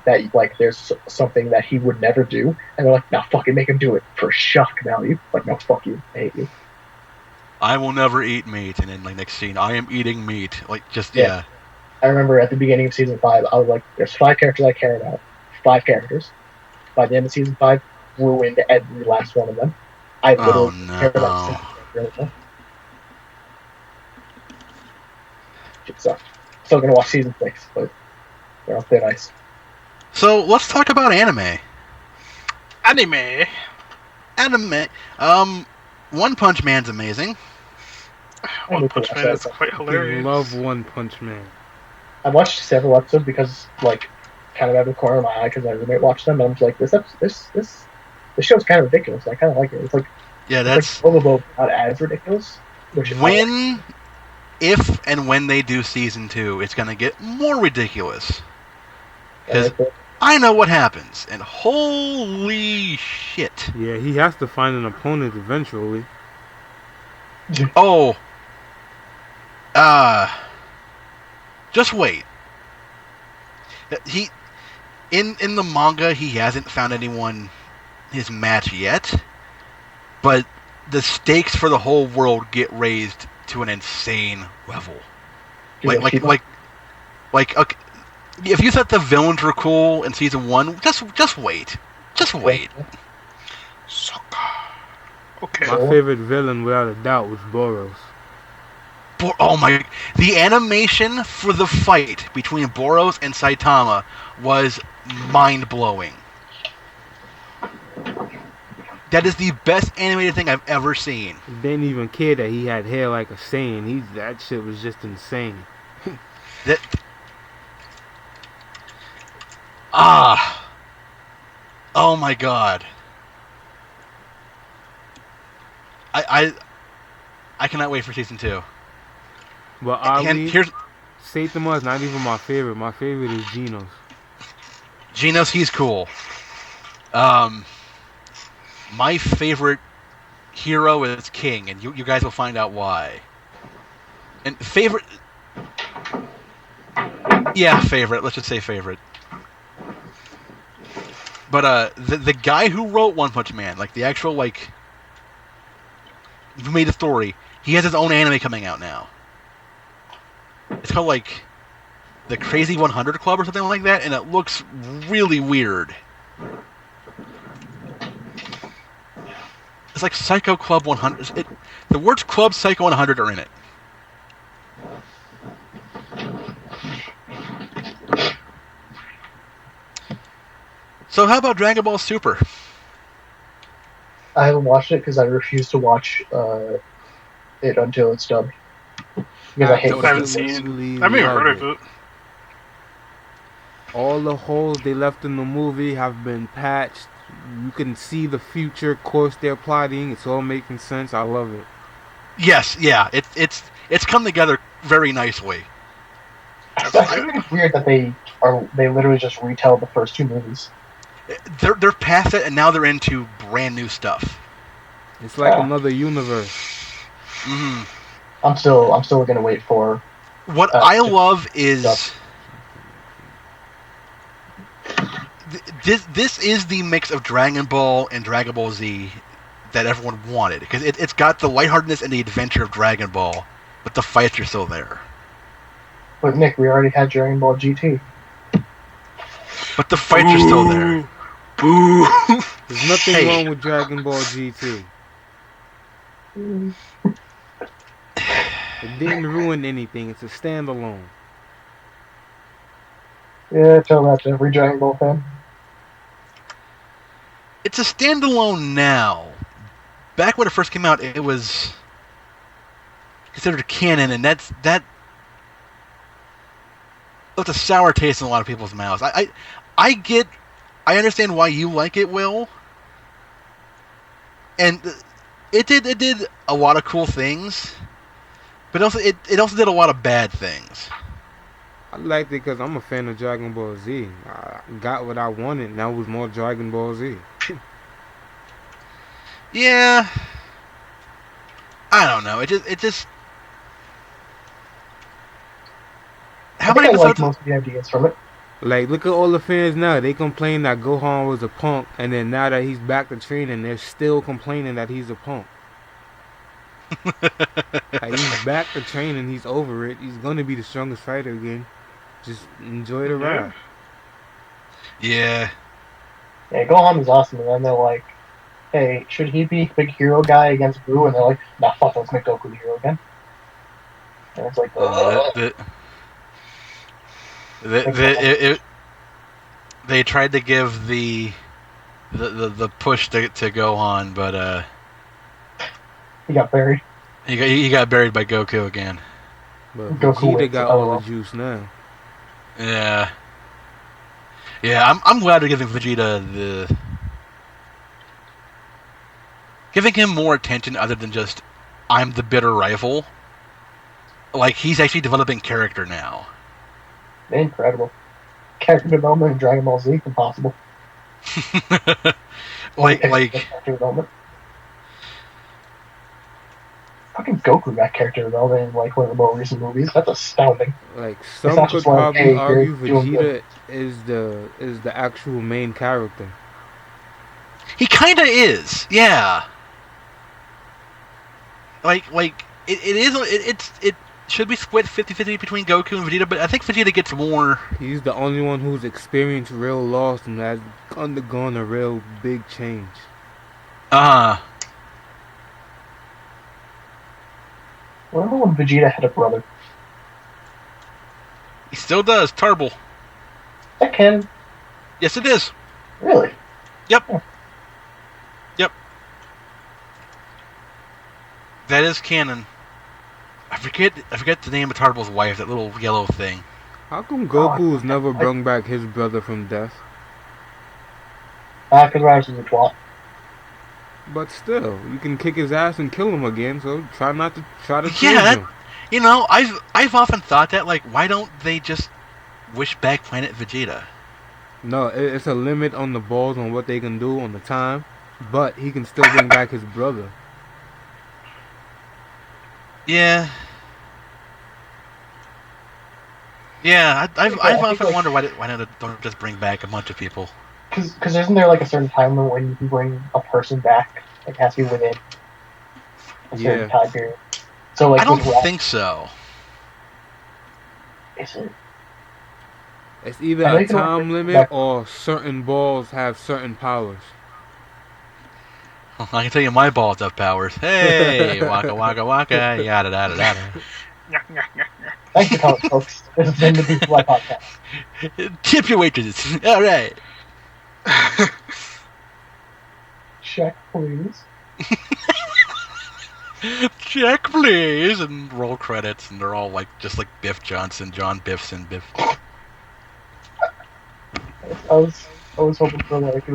that like there's something that he would never do, and they're like, "Nah, fucking make him do it for shock value." Like, no, fuck you, I hate you. I will never eat meat, and then like next scene, I am eating meat. Like yeah. I remember at the beginning of season 5, I was like, "There's 5 characters I care about, 5 characters." By the end of season 5, ruined every last one of them. I literally care about season 5 anymore. It sucked. Still gonna watch season 6, but they're off thin ice. So let's talk about anime. Anime. One Punch Man's amazing. One Punch Man is quite hilarious. I love One Punch Man. I watched several episodes because, like, kind of out of the corner of my eye because my roommate watched them, and I'm just like, this show's kind of ridiculous. I kind of like it. It's like, that's like Bobo, not as ridiculous. Which is if and when they do season 2, it's gonna get more ridiculous. Because I know what happens, and holy shit! Yeah, he has to find an opponent eventually. Oh. Just wait. He, in the manga, he hasn't found anyone his match yet, but the stakes for the whole world get raised to an insane level. Like, okay, if you thought the villains were cool in season 1, just wait. Just wait. Okay. My favorite villain, without a doubt, was Boros. Oh my! The animation for the fight between Boros and Saitama was mind-blowing. That is the best animated thing I've ever seen. He didn't even care that he had hair like a Saiyan. That shit was just insane. Oh my god. I cannot wait for season 2. But Saitama is not even my favorite. My favorite is Genos. Genos, he's cool. My favorite hero is King, and you guys will find out why. And favorite... Yeah, favorite. Let's just say favorite. But the guy who wrote One Punch Man, like the actual, like... who made the story, he has his own anime coming out now. It's called, like, the Crazy 100 Club or something like that, and it looks really weird. It's like Psycho Club 100. The words Club Psycho 100 are in it. So how about Dragon Ball Super? I haven't watched it because I refuse to watch it until it's dubbed. Because I haven't seen. I haven't even heard of it. All the holes they left in the movie have been patched. You can see the future course they're plotting. It's all making sense. I love it. Yes, yeah, it's come together very nicely. I think it's weird that they literally just retell the first 2 movies. They're past it, and now they're into brand new stuff. It's like another universe. Mm-hmm. I'm still gonna wait for. What I love is this is the mix of Dragon Ball and Dragon Ball Z that everyone wanted, because it's got the lightheartedness and the adventure of Dragon Ball, but the fights are still there. But Nick, we already had Dragon Ball GT. But the fights are still there. Boo! There's nothing wrong with Dragon Ball GT. It didn't ruin anything. It's a standalone. Yeah, tell that to every Dragon Ball fan. It's a standalone now. Back when it first came out, it was considered canon, and that left a sour taste in a lot of people's mouths. I understand why you like it, Will. And it did a lot of cool things, but it also did a lot of bad things. I liked it because I'm a fan of Dragon Ball Z. I got what I wanted, and that was more Dragon Ball Z. Yeah. I don't know. It just. How many episodes? I like most of the ideas from it. Like, look at all the fans now. They complain that Gohan was a punk, and then now that he's back to training, they're still complaining that he's a punk. Like, he's back to training. He's over it. He's gonna be the strongest fighter again. Just enjoy the ride. Yeah. Yeah, Gohan is awesome, and then they're like, "Hey, should he be big hero guy against Boo?" And they're like, "Nah, fuck, let's make Goku the hero again." And it's like, they tried to give the push to Gohan, but he got buried. He got buried by Goku again. But Vegeta got all the juice now. Yeah. Yeah, I'm glad they're giving Vegeta giving him more attention other than just I'm the bitter rival. Like, he's actually developing character now. Incredible. Character development in Dragon Ball Z, impossible. Character development. Fucking Goku got character development in like one of the more recent movies. That's astounding. Like, some could probably argue Vegeta is the actual main character. He kinda is, yeah. It should be split 50-50 between Goku and Vegeta, but I think Vegeta gets more. He's the only one who's experienced real loss and has undergone a real big change. Remember when Vegeta had a brother? He still does, Turble. That canon? Yes, it is. Really? Yep. Oh. Yep. That is canon. I forget the name of Tarble's wife, that little yellow thing. How come Goku's never brought back his brother from death? Because Rise is a twat. But still, you can kick his ass and kill him again, so try to change him. You know, I've often thought that, like, why don't they just wish back Planet Vegeta? No, it's a limit on the balls on what they can do on the time, but he can still bring back his brother. Yeah. Yeah, I've often wondered why they don't just bring back a bunch of people. Because isn't there like a certain time when you can bring a person back? Like, it has to be within a certain time period. So, like, I don't think so. Is it? It's either a time limit or certain balls have certain powers. I can tell you my balls have powers. Hey, waka waka waka, yada yada yada. Thanks for calling, folks. This has been the BTY Podcast. Tip your waitresses. All right. Check, please. Check, please, and roll credits, and they're all like just like Biff Johnson, John Biffson, Biff. I was hoping for like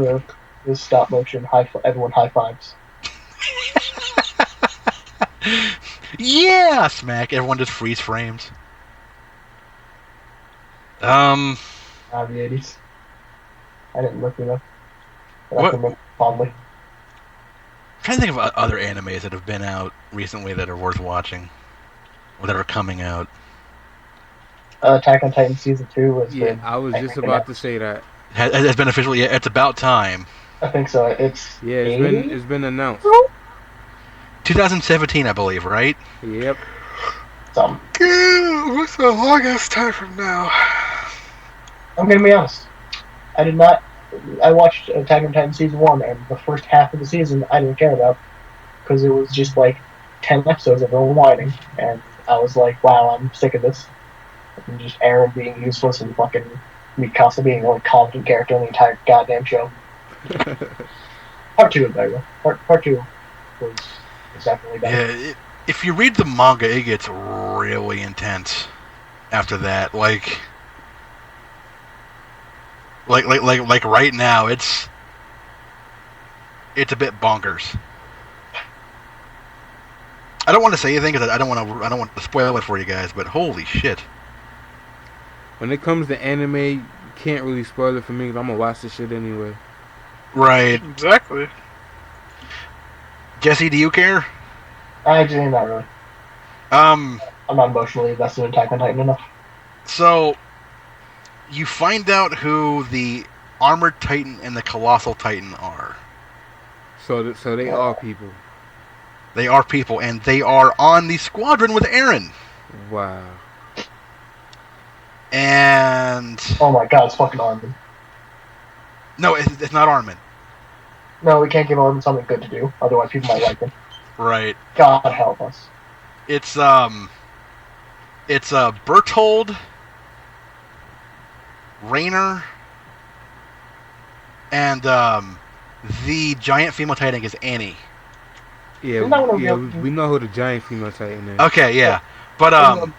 the stop motion everyone high fives. Yeah, smack! Everyone just freeze frames. The 80s. I didn't look it up. But I can look fondly. I'm trying to think of other animes that have been out recently that are worth watching, or that are coming out. Attack on Titan Season 2 was. Yeah, I was just about to say that. Has been officially. Yeah, it's about time. I think so. It's been announced. 2017, I believe, right? Yep. What's the longest time from now? I'm gonna be honest. I watched Attack on Titan Season 1, and the first half of the season I didn't care about, because it was just like 10 episodes of everyone whining, and I was like, wow, I'm sick of this. And just Aaron being useless and fucking Mikasa being the only competent character in the entire goddamn show. Part 2 is better. Part 2 was definitely better. Yeah, if you read the manga, it gets really intense after that. Like right now, it's a bit bonkers. I don't want to say anything because I don't want to spoil it for you guys. But holy shit! When it comes to anime, you can't really spoil it for me because I'm gonna watch this shit anyway. Right. Exactly. Jesse, do you care? Actually, not really. I'm not emotionally invested in Attack on Titan enough. So, you find out who the Armored Titan and the Colossal Titan are. So they are people. They are people, and they are on the squadron with Eren. Wow. And... Oh my god, it's fucking Armin. No, it's not Armin. No, we can't give Armin something good to do, otherwise people might like him. Right. God help us. It's Berthold, Rainer, and the giant female titan is Annie. Yeah, we know who the giant female titan is. Okay, yeah. But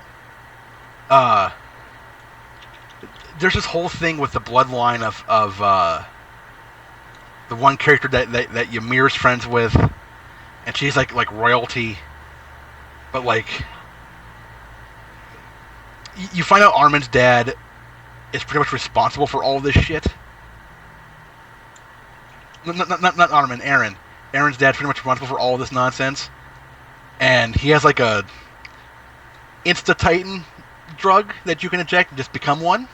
there's this whole thing with the bloodline of the one character that Ymir's friends with, and she's like royalty. But like, you find out Armin's dad is pretty much responsible for all this shit. Not Armin, Eren. Eren's dad's pretty much responsible for all of this nonsense, and he has like a Insta-Titan drug that you can inject and just become one.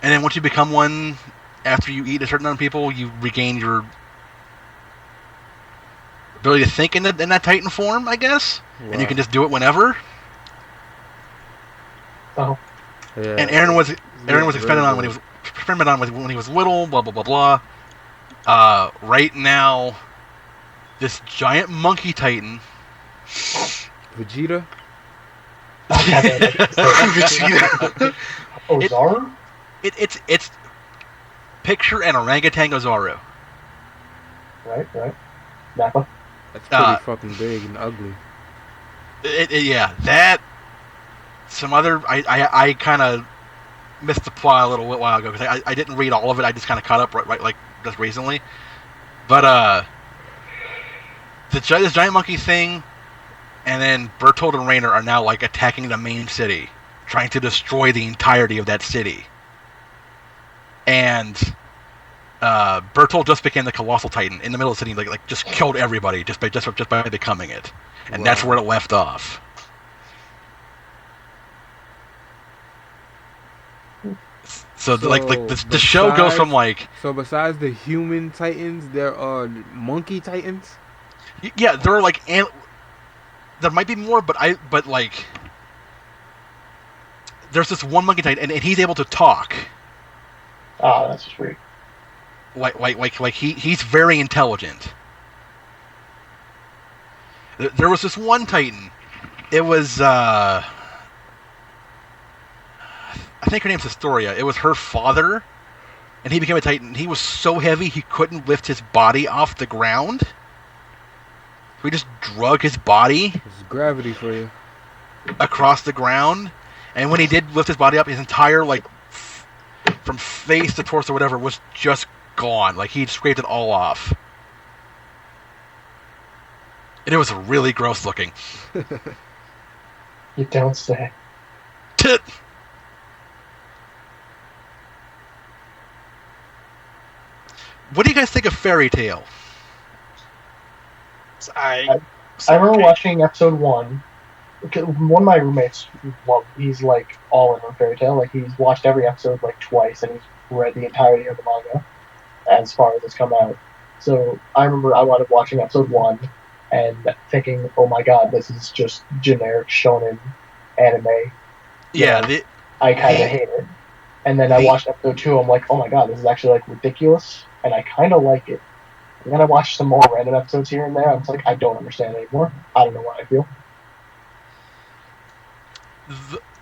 And then once you become one, after you eat a certain number of people, you regain your ability to think in that Titan form, I guess. Wow. And you can just do it whenever. Oh. Yeah. And Eren was experimented on when he was little. Blah blah blah blah. Right now, this giant monkey Titan. Vegeta. Vegeta. Ozaru. It's picture an orangutan Ozaru. Right. Nappa. That's pretty fucking big and ugly. Yeah, that. Some other. I kind of missed the plot a little while ago because I didn't read all of it. I just kind of caught up right like just recently. But this giant monkey thing, and then Berthold and Rainer are now like attacking the main city, trying to destroy the entirety of that city. And Berthold just became the Colossal Titan in the middle of the city, like just killed everybody just by becoming it, and wow. That's where it left off. So the show goes from like. So besides the human Titans, there are monkey Titans. Yeah, there are like there might be more, but like there's this one monkey Titan, and he's able to talk. Oh, that's sweet. Like he's very intelligent. There was this one Titan. It was I think her name's Historia. It was her father, and he became a Titan. He was so heavy he couldn't lift his body off the ground. So he just drug his body. It's gravity for you. Across the ground, and when he did lift his body up, his entire from face to torso, whatever, was just gone. Like he'd scraped it all off. And it was really gross looking. You don't say. What do you guys think of Fairy Tail? I remember watching episode 1. One of my roommates, he's like all in on Fairy Tail. Like he's watched every episode like twice, and he's read the entirety of the manga as far as it's come out. So I remember I wound up watching episode 1 and thinking, "Oh my god, this is just generic shonen anime." Yeah, I kind of hate it. And then I watched episode 2. I'm like, "Oh my god, this is actually like ridiculous," and I kind of like it. And then I watched some more random episodes here and there. I'm like, I don't understand anymore. I don't know what I feel.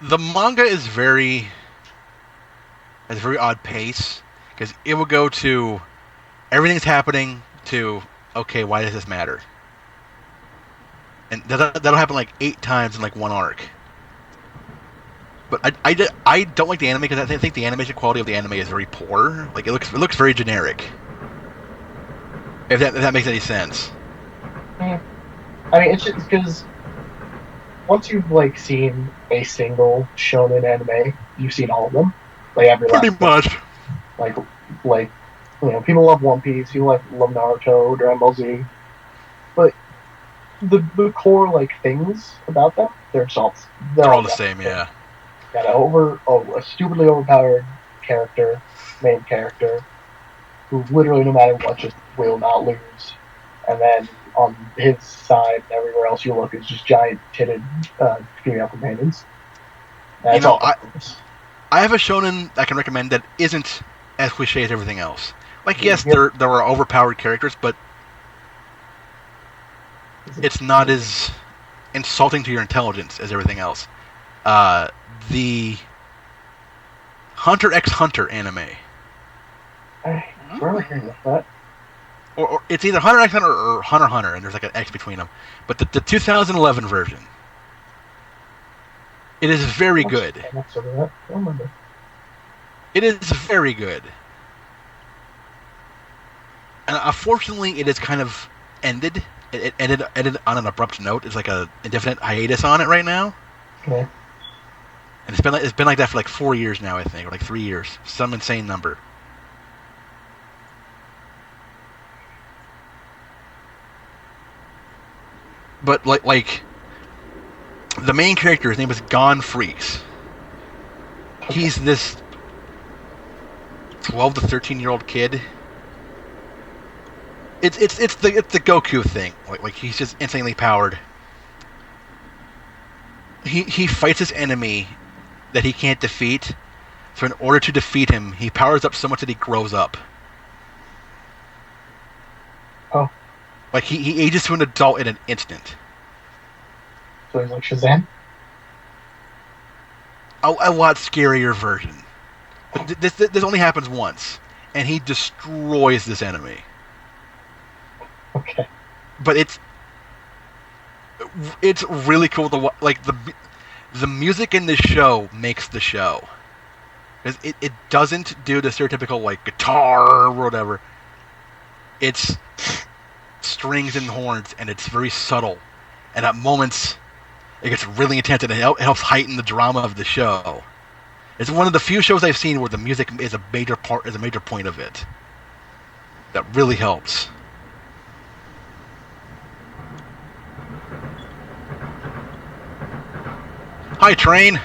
The manga is very odd pace because it will go to everything's happening to okay, why does this matter? And that'll happen like 8 times in like one arc. But I don't like the anime because I think the animation quality of the anime is very poor. Like it looks very generic. If that makes any sense. I mean, it's just because once you've like seen a single shonen anime, you've seen all of them. Like every pretty much. Like people love One Piece, people love Naruto, Dragon Ball Z, but the core like things about them, they're all the same, yeah. Got a stupidly overpowered main character, who literally no matter what just will not lose, and then on his side, everywhere else you look is just giant titted female companions. That's all. I have a shonen I can recommend that isn't as cliche as everything else. Like, yes, there are overpowered characters, but it's not as insulting to your intelligence as everything else. The Hunter x Hunter anime. I remember hearing that. Or it's either Hunter x Hunter or Hunter x Hunter, and there's like an X between them. But the 2011 version, it is very good. It is very good. And unfortunately, it is kind of ended. It ended on an abrupt note. It's like a indefinite hiatus on it right now. Okay. And it's been like that for like 4 years now, I think, or like 3 years, some insane number. But like the main character, his name is Gon Freaks. He's this 12 to 13-year-old kid. It's the Goku thing. Like he's just insanely powered. He fights his enemy that he can't defeat. So in order to defeat him, he powers up so much that he grows up. Oh. Like he ages to an adult in an instant. So he's like Shazam? A lot scarier version. But this only happens once, and he destroys this enemy. Okay. But it's really cool to watch. Like the music in this show makes the show. It doesn't do the stereotypical like guitar or whatever. It's strings and horns, and it's very subtle. And at moments, it gets really intense, and it helps heighten the drama of the show. It's one of the few shows I've seen where the music is a major point of it. That really helps. Hi, train.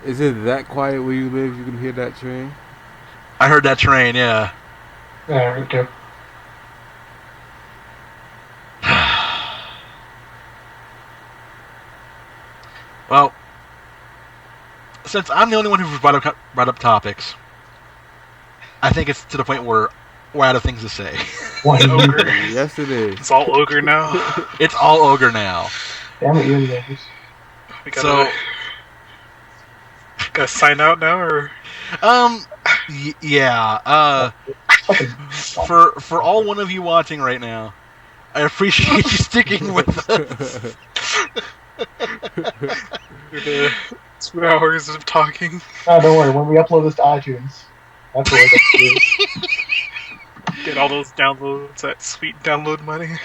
Is it that quiet where you live? You can hear that train? I heard that train, yeah. Yeah, me too. Well, since I'm the only one who's brought up topics, I think it's to the point where we're out of things to say. Ogre. Yes, it is. It's all ogre now. It's all ogre now. Damn it, you guys. We gotta sign out now, or? Yeah. For all one of you watching right now, I appreciate you sticking with us. 2 hours of talking. Oh, don't worry. When we upload this to iTunes, that's what I get to do. Get all those downloads, that sweet download money.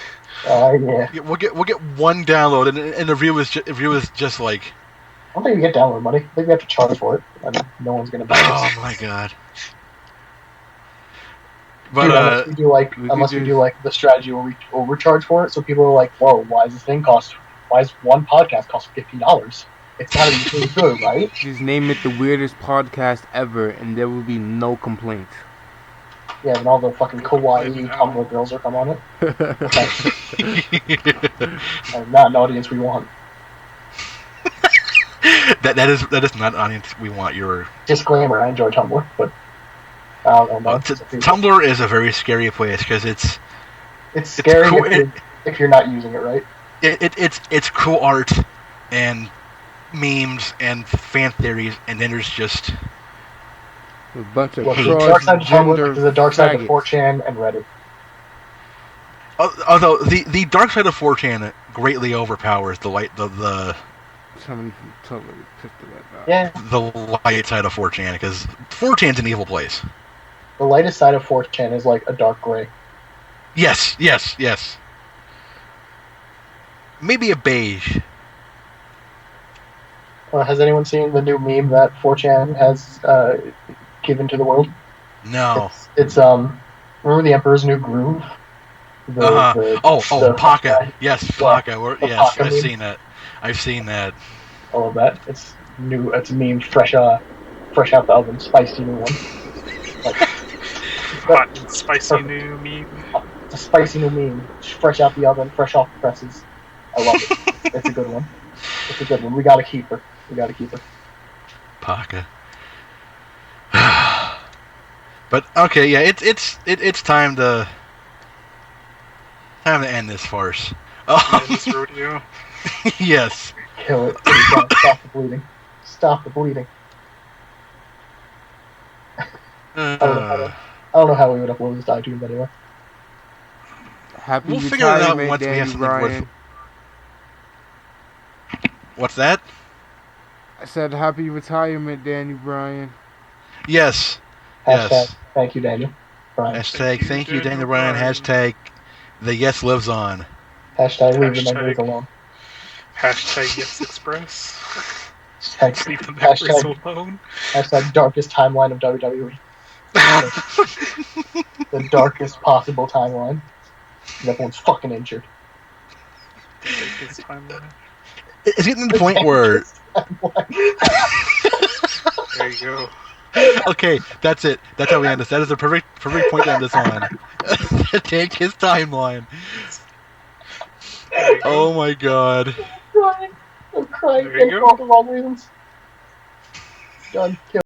Yeah. We'll get one download, and the review is just like. I don't think we get download money. I think we have to charge for it, and no one's gonna buy it. Oh my god! But dude, unless we do like the strategy where we overcharge for it, so people are like, "Whoa, why is one podcast cost $50? It's gotta be really good, right?" Just name it the weirdest podcast ever, and there will be no complaints. Yeah, and all the fucking kawaii Tumblr girls will come on it. And not an audience we want. That is not an audience we want. Your disclaimer: I enjoy Tumblr, but I don't know. Tumblr is a very scary place because it's scary cool, if you're not using it right. It's cool art and memes and fan theories, and then there's just a bunch of the dark side of Tumblr is the dark side of 4chan and Reddit. Although the dark side of 4chan greatly overpowers the light Someone totally pissed about that. Yeah. The light side of 4chan, because 4chan's an evil place. The lightest side of 4chan is like a dark gray. Yes. Maybe a beige. Has anyone seen the new meme that 4chan has given to the world? No. It's Remember the Emperor's New Groove? Paka. Yes, Paka. Yes, Paka I've seen that. I've seen that. All of that. It's new. It's a meme fresh out the oven. Spicy new one. Like, hot and spicy new meme. It's a spicy new meme. Fresh out the oven. Fresh off the presses. I love it. It's a good one. It's a good one. We gotta keep her. Paka. But okay, yeah, it's time to end this farce. End this rodeo. Yes. Kill it. Stop the bleeding. Stop the bleeding. I don't know how we would upload this to iTunes anyway. Happy we'll figure it out once Danny we have something Bryan. What's that? I said happy retirement, Danny Bryan. Yes. Hashtag thank you, Daniel Bryan. Hashtag thank you, Daniel Bryan. Hashtag the yes lives on. Hashtag leave the memories alone. Hashtag yes express. Hashtag leave the memories alone. Hashtag darkest timeline of WWE. The darkest possible timeline. Everyone's fucking injured. Darkest timeline. It's getting to the point where... There you go. Okay, that's it. That's how we end this. That is the perfect point to end this on. Take his timeline. Oh my god. I'm crying. For all the wrong reasons. Done. Kill.